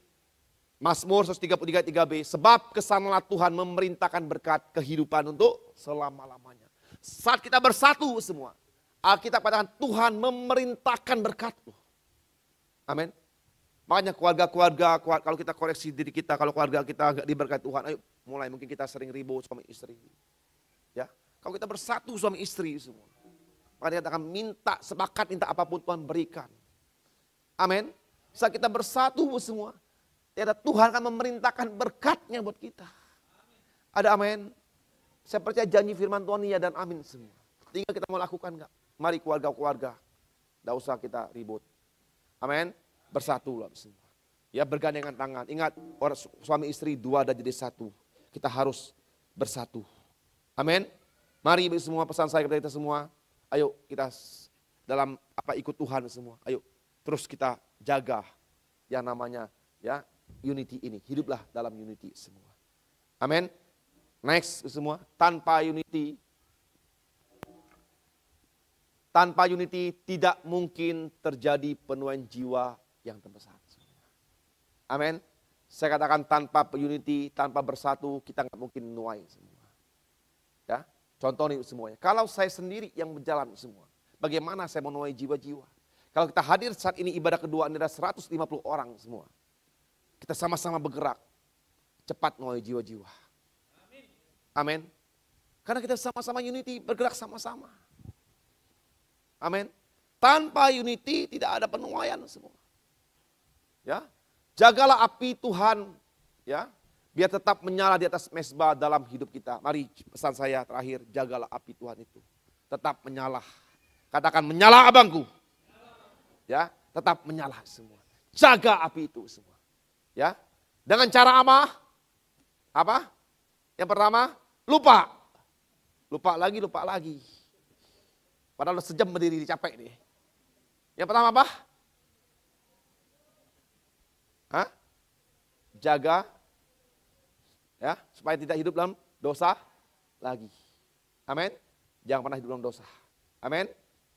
Mazmur 133:3b, sebab kesanalah Tuhan memerintahkan berkat kehidupan untuk selama-lamanya. Saat kita bersatu semua, Alkitab katakan Tuhan memerintahkan berkat. Amin. Makanya keluarga-keluarga, kalau kita koreksi diri kita, kalau keluarga kita nggak diberkati Tuhan, ayo mulai mungkin kita sering ribut suami istri. Ya, kalau kita bersatu suami istri semua, maka dia akan sepakat minta apapun Tuhan berikan. Amin. Saat kita bersatu semua, Tuhan akan memerintahkan berkatnya buat kita. Ada amin. Saya percaya janji firman Tuhan ya dan amin semua. Tinggal kita mau lakukan enggak? Mari keluarga-keluarga, enggak usah kita ribut. Amin. Bersatu lah semua. Ya, bergandengan tangan. Ingat, orang suami istri dua dan jadi satu. Kita harus bersatu. Amin. Mari semua, pesan saya kepada kita semua. Ayo kita dalam ikut Tuhan semua. Ayo terus kita jaga yang namanya ya unity ini. Hiduplah dalam unity semua. Amin. Next semua, tanpa unity tidak mungkin terjadi penuaian jiwa yang terbesar. Amin. Saya katakan tanpa unity, tanpa bersatu, kita nggak mungkin menuai semua. Ya, contoh nih semuanya. Kalau saya sendiri yang berjalan semua, bagaimana saya menuai jiwa-jiwa? Kalau kita hadir saat ini ibadah kedua, ini ada 150 orang semua. Kita sama-sama bergerak, cepat menuai jiwa-jiwa. Amin. Karena kita sama-sama unity, bergerak sama-sama. Amin. Tanpa unity tidak ada penuaian semua. Ya, jagalah api Tuhan, ya, biar tetap menyala di atas mezbah dalam hidup kita. Mari pesan saya terakhir, jagalah api Tuhan itu. Tetap menyala. Katakan menyala abangku. Ya, tetap menyala semua. Jaga api itu semua. Ya, dengan cara apa? Yang pertama, lupa. Lupa lagi. Padahal sejam berdiri capek nih. Yang pertama apa? Jaga ya supaya tidak hidup dalam dosa lagi. Amin. Jangan pernah hidup dalam dosa. Amin.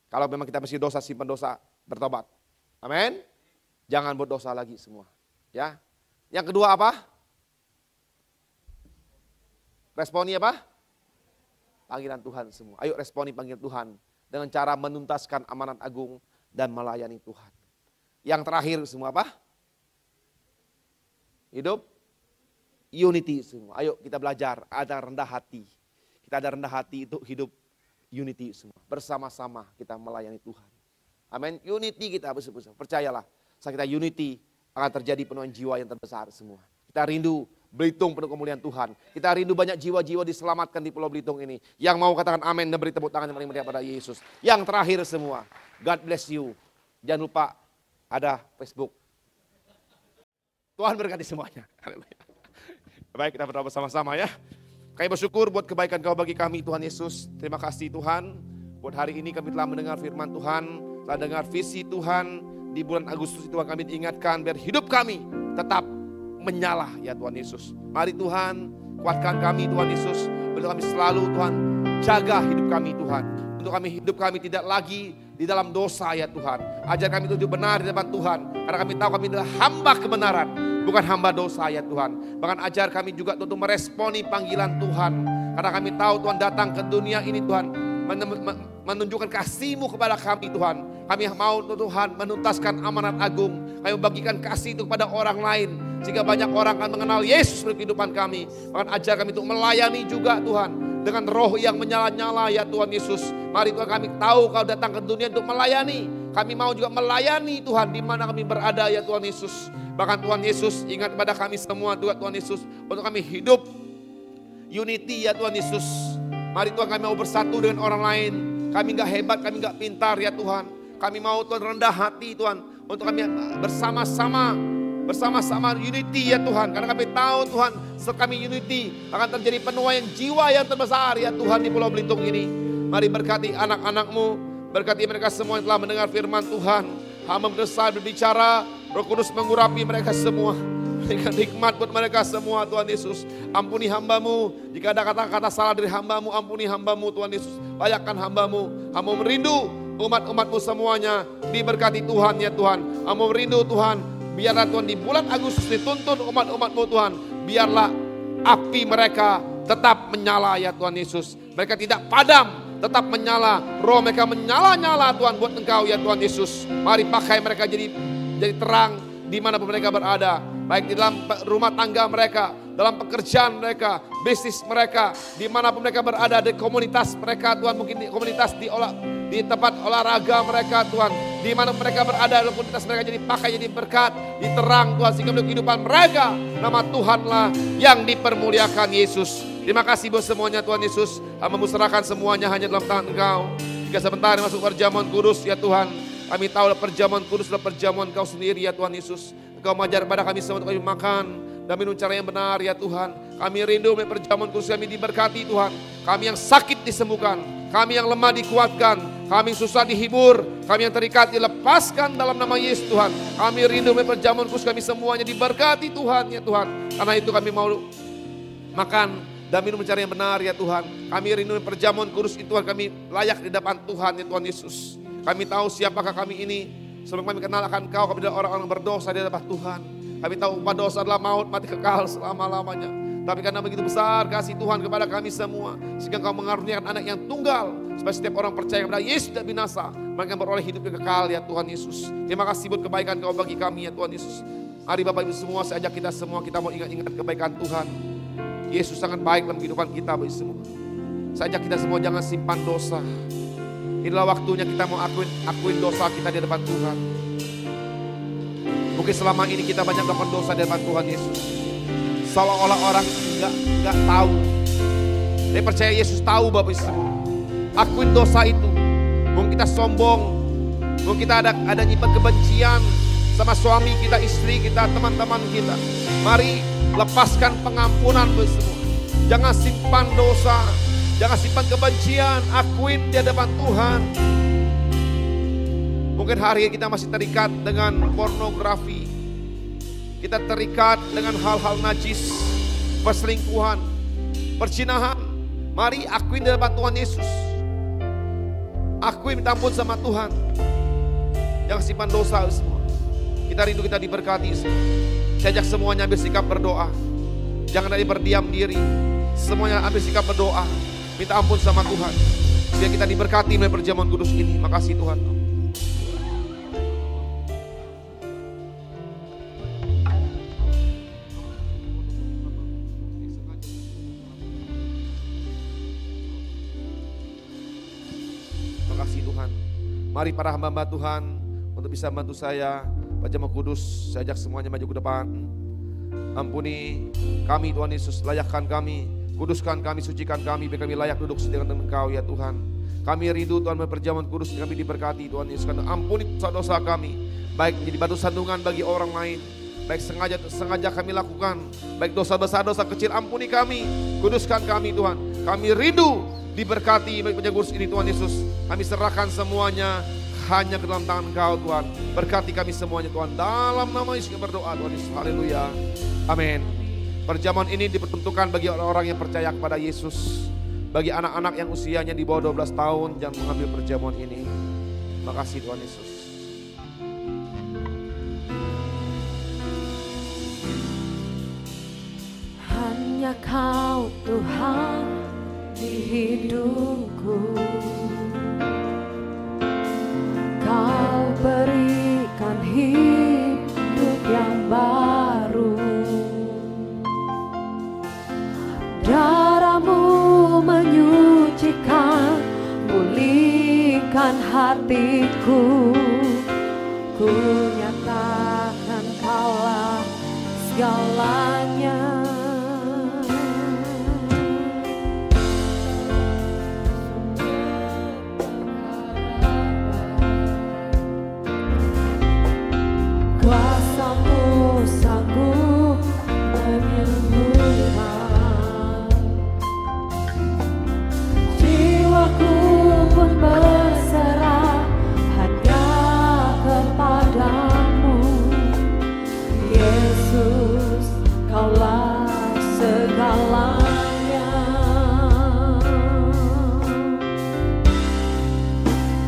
Kalau memang kita masih dosa, simpan dosa, bertobat. Amin. Jangan buat dosa lagi semua. Ya. Yang kedua apa? Responi apa? Panggilan Tuhan semua. Ayo responi panggilan Tuhan dengan cara menuntaskan amanat agung dan melayani Tuhan. Yang terakhir semua apa? Hidup unity semua. Ayo kita belajar, ada rendah hati. Kita ada rendah hati untuk hidup unity semua. Bersama-sama kita melayani Tuhan. Amin. Unity kita bersama. Percayalah, saat kita unity akan terjadi penuhan jiwa yang terbesar semua. Kita rindu Belitung penuh kemuliaan Tuhan. Kita rindu banyak jiwa-jiwa diselamatkan di Pulau Belitung ini. Yang mau katakan amin dan beri tepuk tangan yang paling meriah pada Yesus. Yang terakhir semua, God bless you. Jangan lupa ada Facebook. Tuhan berkati semuanya. Baik, kita berdoa bersama-sama ya. Kami bersyukur buat kebaikan Kau bagi kami Tuhan Yesus. Terima kasih Tuhan. Buat hari ini kami telah mendengar firman Tuhan. Telah dengar visi Tuhan. Di bulan Agustus itu kami diingatkan biar hidup kami tetap menyala ya Tuhan Yesus. Mari Tuhan kuatkan kami Tuhan Yesus. Untuk kami selalu Tuhan jaga hidup kami Tuhan. Untuk kami hidup kami tidak lagi di dalam dosa ya Tuhan. Ajar kami untuk benar di depan Tuhan. Karena kami tahu kami adalah hamba kebenaran. Bukan hamba dosa ya Tuhan. Bahkan ajar kami juga untuk meresponi panggilan Tuhan. Karena kami tahu Tuhan datang ke dunia ini Tuhan. Menunjukkan kasih-Mu kepada kami Tuhan. Kami mau Tuhan menuntaskan amanat agung. Kami membagikan kasih itu kepada orang lain. Sehingga banyak orang akan mengenal Yesus dalam kehidupan kami. Bahkan ajar kami untuk melayani juga Tuhan. Dengan roh yang menyala-nyala ya Tuhan Yesus. Mari Tuhan kami tahu Kau datang ke dunia untuk melayani. Kami mau juga melayani Tuhan di mana kami berada ya Tuhan Yesus. Bahkan Tuhan Yesus ingat pada kami semua Tuhan Yesus. Untuk kami hidup unity ya Tuhan Yesus. Mari Tuhan kami mau bersatu dengan orang lain. Kami gak hebat, kami gak pintar ya Tuhan. Kami mau Tuhan rendah hati Tuhan. Untuk kami bersama-sama unity ya Tuhan. Karena kami tahu Tuhan setelah kami unity akan terjadi penuaian jiwa yang terbesar ya Tuhan di Pulau Belitung ini. Mari berkati anak-anak-Mu. Berkati mereka semua yang telah mendengar firman Tuhan. Hamba berdesar berbicara. Roh Kudus mengurapi mereka semua. Berikan hikmat buat mereka semua Tuhan Yesus. Ampuni hamba-Mu. Jika ada kata-kata salah dari hamba-Mu, ampuni hamba-Mu Tuhan Yesus. Layakkan hamba-Mu. Hamba merindu umat-umat-Mu semuanya diberkati Tuhan ya Tuhan. Hamba merindu Tuhan. Biarlah Tuhan di bulan Agustus dituntun umat-umat-Mu Tuhan. Biarlah api mereka tetap menyala ya Tuhan Yesus. Mereka tidak padam, tetap menyala. Roh mereka menyala-nyala Tuhan buat Engkau ya Tuhan Yesus. Mari pakai mereka jadi terang dimanapun mereka berada. Baik di dalam rumah tangga mereka, dalam pekerjaan mereka, bisnis mereka, dimanapun mereka berada, di komunitas mereka Tuhan, mungkin di komunitas di tempat olahraga mereka Tuhan, dimana mereka berada, dalam komunitas mereka jadi pakai, jadi berkat, diterang Tuhan, sehingga menurut kehidupan mereka, nama Tuhanlah yang dipermuliakan Yesus. Terima kasih buat semuanya Tuhan Yesus, memusnahkan semuanya hanya dalam tangan Engkau. Jika sebentar masuk perjamuan kudus ya Tuhan, kami tahu perjamuan kudus adalah perjamuan Engkau sendiri ya Tuhan Yesus. Engkau mengajar kepada kami semua untuk kami makan dan minum cara yang benar ya Tuhan. Kami rindu perjamuan kudus kami diberkati Tuhan. Kami yang sakit disembuhkan, kami yang lemah dikuatkan, kami yang susah dihibur, kami yang terikat dilepaskan dalam nama Yesus Tuhan. Kami rindu perjamuan kudus kami semuanya diberkati Tuhan ya Tuhan. Karena itu kami mau makan dan minum cara yang benar ya Tuhan. Kami rindu perjamuan kudus itu Tuhan, kami layak di depan Tuhan ya Tuhan Yesus. Kami tahu siapakah kami ini. Sebelum kami kenal akan Kau, kami adalah orang-orang berdosa di hadapan Tuhan. Kami tahu upah dosa adalah maut, mati kekal selama-lamanya. Tapi karena begitu besar kasih Tuhan kepada kami semua, sehingga Kau mengaruniakan anak yang tunggal, supaya setiap orang percaya kepada Yesus tidak binasa, mereka beroleh hidup yang kekal ya Tuhan Yesus. Terima kasih buat kebaikan Kau bagi kami ya Tuhan Yesus. Mari Bapak Ibu semua, saya ajak kita semua, kita mau ingat-ingat kebaikan Tuhan. Yesus sangat baik dalam kehidupan kita Bapak Ibu semua. Saya ajak kita semua jangan simpan dosa. Inilah waktunya kita mau akuin dosa kita di depan Tuhan. Mungkin selama ini kita banyak melakukan dosa di depan Tuhan Yesus. Seolah-olah orang nggak tahu. Tapi percaya Yesus tahu Bapak Ibu semua. Akuin dosa itu. Mungkin kita sombong. Mungkin kita ada nyimpan kebencian sama suami kita, istri kita, teman-teman kita. Mari lepaskan pengampunan Bapak Ibu semua. Jangan simpan dosa. Jangan simpan kebencian, akuin di hadapan Tuhan. Mungkin hari ini kita masih terikat dengan pornografi. Kita terikat dengan hal-hal najis, perselingkuhan, perzinahan. Mari akuin di hadapan Tuhan Yesus. Akuin minta ampun sama Tuhan. Jangan simpan dosa semua. Kita rindu kita diberkati semua. Saya ajak semuanya ambil sikap berdoa. Jangan lagi berdiam diri. Semuanya ambil sikap berdoa. Minta ampun sama Tuhan. Biar kita diberkati melalui perjamuan kudus ini. Makasih Tuhan. Makasih Tuhan. Mari para hamba-hamba Tuhan untuk bisa membantu saya. Pak Jemaat Kudus, saya ajak semuanya maju ke depan. Ampuni kami Tuhan Yesus, layakkan kami, kuduskan kami, sucikan kami, biar kami layak duduk sedang dengan Engkau ya Tuhan. Kami rindu Tuhan berperjamuan kudus, kami diberkati Tuhan Yesus. Ampuni dosa-dosa kami, baik menjadi batu sandungan bagi orang lain, baik sengaja kami lakukan, baik dosa besar, dosa kecil, ampuni kami, kuduskan kami Tuhan. Kami rindu diberkati baik penjaga kudus ini Tuhan Yesus. Kami serahkan semuanya hanya ke dalam tangan Engkau Tuhan. Berkati kami semuanya Tuhan. Dalam nama Yesus kami berdoa Tuhan Yesus. Haleluya. Amin. Perjamuan ini diperuntukkan bagi orang-orang yang percaya kepada Yesus. Bagi anak-anak yang usianya di bawah 12 tahun jangan mengambil perjamuan ini. Terima kasih Tuhan Yesus. Hanya Kau Tuhan di hidupku. Kau berikan hidup yang baru. Darah-Mu menyucikan, pulihkan hatiku. Ku nyatakan Kaulah segalanya. Kuasa-Mu sanggup menyembuhkan. Jiwaku pun berserah hanya kepadamu. Yesus, Kaulah segalanya.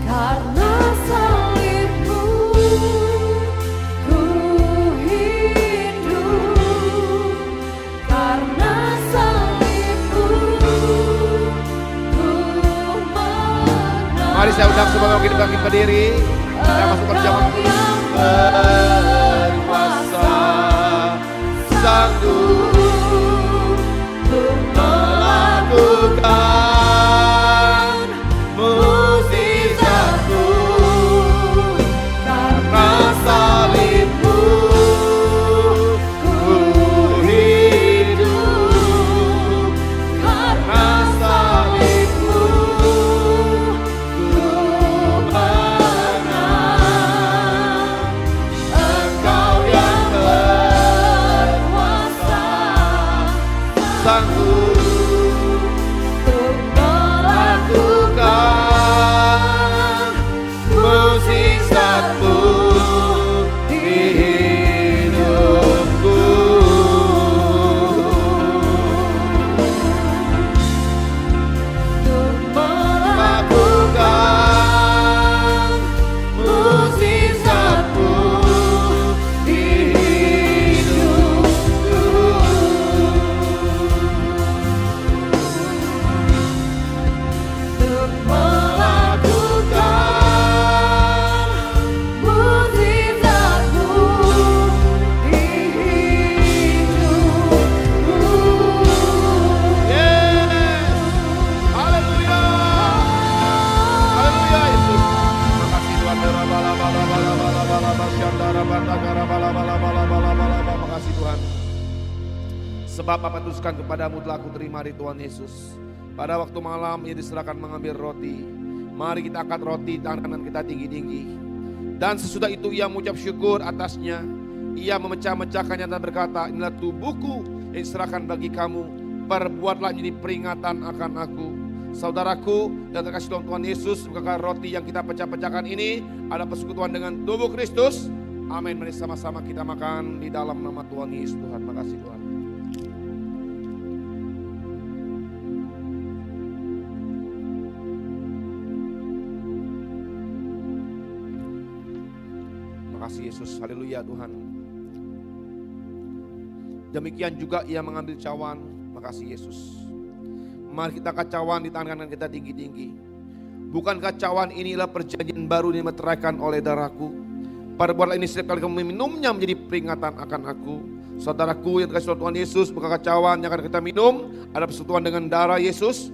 Karena salib-Mu ku hidup. Karena salib-Mu ku menang. Mari saya undang semua kita bangkit berdiri. Kita masuk perjamuan kudus. Berkuasa sanggup untuk melakukan mukjizat-Mu. Karena salib-Mu ku hidup. Karena salib-Mu ku menang. Engkau yang berkuasa sanggup Untuk melakukan mukjizat-Mu di hidupku. Melakukan mukjizat-Mu di hidupku. Untuk melakukan mukjizat-Mu di hidupku. Yes. Haleluya. Haleluya Yesus. Makasih Tuhan. Makasih Tuhan. Sebab apa Tuhan kepadamu telah aku terima dari Tuhan Yesus. Pada waktu malam ia diserahkan mengambil roti. Mari kita angkat roti, tangan kanan kita tinggi-tinggi. Dan sesudah itu ia mengucap syukur atasnya. Ia memecah-mecahkannya dan berkata, inilah tubuhku yang diserahkan bagi kamu. Perbuatlah ini peringatan akan aku. Saudaraku yang terkasih dalam Tuhan Yesus, bukankah roti yang kita pecah-pecahkan ini ada persekutuan dengan tubuh Kristus? Amin. Mari sama-sama kita makan di dalam nama Tuhan Yesus. Tuhan, makasih Tuhan. Makasih Yesus, haleluya Tuhan. Demikian juga ia mengambil cawan. Makasih Yesus. Mari kita angkat cawan di tangan kanan kita tinggi-tinggi. Bukankah cawan inilah perjanjian baru yang dimeteraikan oleh darahku? Perbuatlah ini setiap kali kamu minumnya menjadi peringatan akan aku. Saudaraku yang dikasihi Tuhan Yesus, bukankah cawan yang akan kita minum ada persekutuan dengan darah Yesus?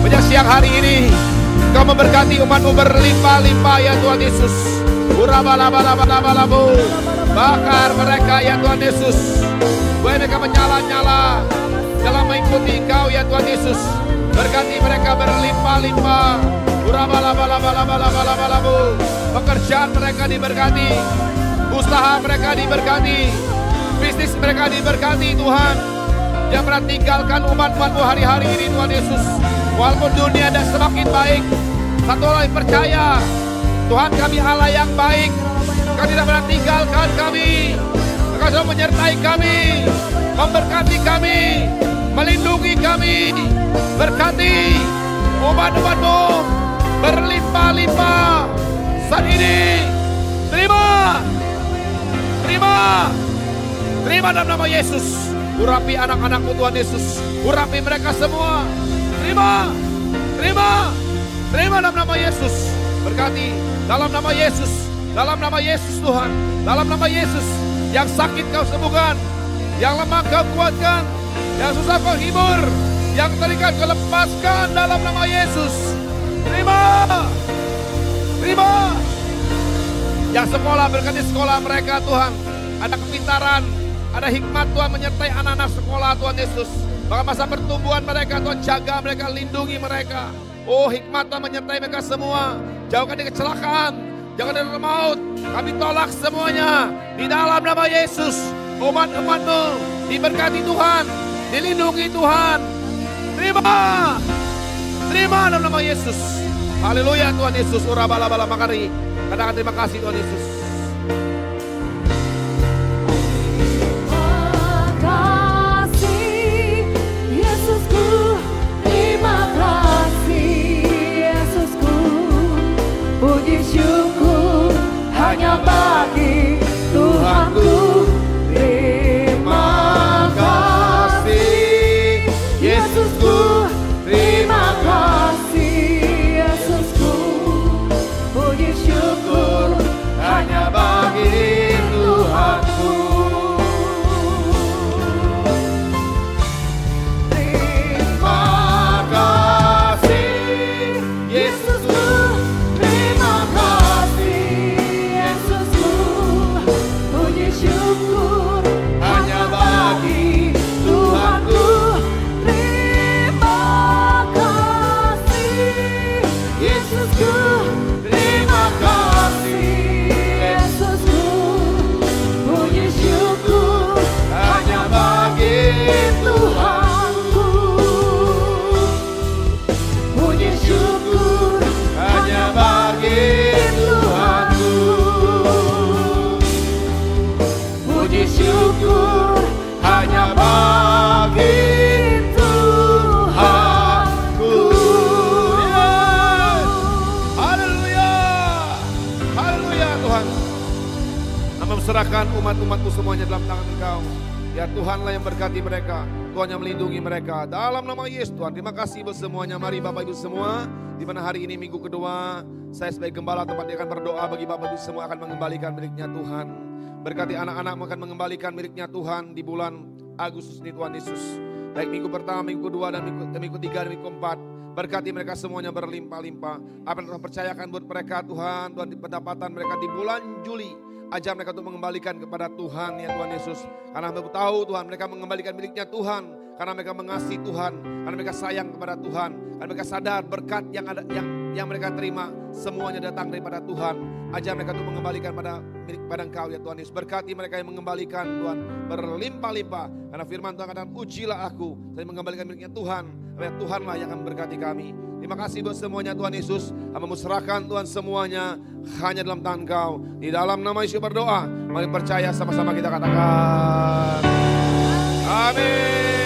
Pada siang hari ini Kau memberkati umat-Mu berlimpah-limpah ya Tuhan Yesus. Urabalabalabalabalabu. Bakar mereka ya Tuhan Yesus. Buat mereka menyala-nyala dalam mengikuti Engkau ya Tuhan Yesus. Berkati mereka berlimpah-limpah. Urabalabalabalabalabu. Pekerjaan mereka diberkati. Usaha mereka diberkati. Bisnis mereka diberkati Tuhan. Yang pernah tinggalkan umat-Mu hari-hari ini Tuhan Yesus. Walaupun dunia tidak semakin baik, satu lagi percaya Tuhan kami Allah yang baik. Kau tidak pernah tinggalkan kami. Kau selalu menyertai kami, memberkati kami, melindungi kami. Berkati umat-Mu berlimpah-limpah saat ini. Terima dalam nama Yesus. Urapi anak-anak-Mu Tuhan Yesus. Urapi mereka semua. Terima dalam nama Yesus. Berkati dalam nama Yesus. Dalam nama Yesus Tuhan. Dalam nama Yesus. Yang sakit Kau sembuhkan. Yang lemah Kau kuatkan. Yang susah Kau hibur. Yang terikat Kau lepaskan dalam nama Yesus. Terima. Yang sekolah berkati sekolah mereka Tuhan. Ada kepintaran. Ada hikmat Tuhan menyertai anak-anak sekolah Tuhan Yesus. Maka masa pertumbuhan mereka Tuhan jaga mereka, lindungi mereka. Oh hikmat Tuhan menyertai mereka semua. Jauhkan dari kecelakaan, jauhkan dari maut. Kami tolak semuanya di dalam nama Yesus. Umat-umat-Mu diberkati Tuhan, dilindungi Tuhan. Terima dalam nama Yesus. Haleluya Tuhan Yesus. Urabalabala makari. Katakan terima kasih Tuhan Yesus. Syukur hanya bagi Tuhanku. Terima kasih Yesusku. Terima kasih Yesusku. Puji syukur hanya bagi Tuhanku. Terima kasih Yesusku. Syukur hanya bagi Tuhanku. Terima kasih Yesusku. Terima kasih Yesusku. Puji syukur hanya bagi Tuhanku. Puji syukur hanya bagi Tuhanku. Puji syukur hanya bagi Tuhanku. Haleluya. Haleluya Tuhan. Kami serahkan umat-umat-Mu semuanya dalam tangan Engkau. Ya Tuhanlah yang berkati mereka. Tuhan yang melindungi mereka. Dalam nama Yesus Tuhan. Terima kasih buat semuanya. Mari Bapak Ibu semua. Di mana hari ini minggu kedua, saya sebagai gembala tempat dia akan berdoa bagi Bapak Ibu semua akan mengembalikan miliknya Tuhan. Berkati anak-anak akan mengembalikan miliknya Tuhan di bulan Agustus ini Tuhan Yesus. Baik minggu pertama, minggu kedua, dan minggu ketiga, dan minggu keempat. Berkati mereka semuanya berlimpah-limpah. Apa yang Tuhan percayakan buat mereka Tuhan, Tuhan pendapatan mereka di bulan Juli. Ajar mereka untuk mengembalikan kepada Tuhan ya Tuhan Yesus. Karena mereka tahu Tuhan mereka mengembalikan miliknya Tuhan. Karena mereka mengasihi Tuhan. Karena mereka sayang kepada Tuhan. Karena mereka sadar berkat yang ada yang mereka terima semuanya datang daripada Tuhan. Ajar mereka untuk mengembalikan pada Engkau ya Tuhan Yesus. Berkati mereka yang mengembalikan Tuhan berlimpah-limpah. Karena firman Tuhan katakan ujilah aku. Saya mengembalikan miliknya Tuhan. Karena Tuhanlah yang akan memberkati kami. Terima kasih buat semuanya Tuhan Yesus. Kami serahkan Tuhan semuanya hanya dalam tangan Kau. Di dalam nama Yesus berdoa. Mari percaya sama-sama kita katakan. Amin.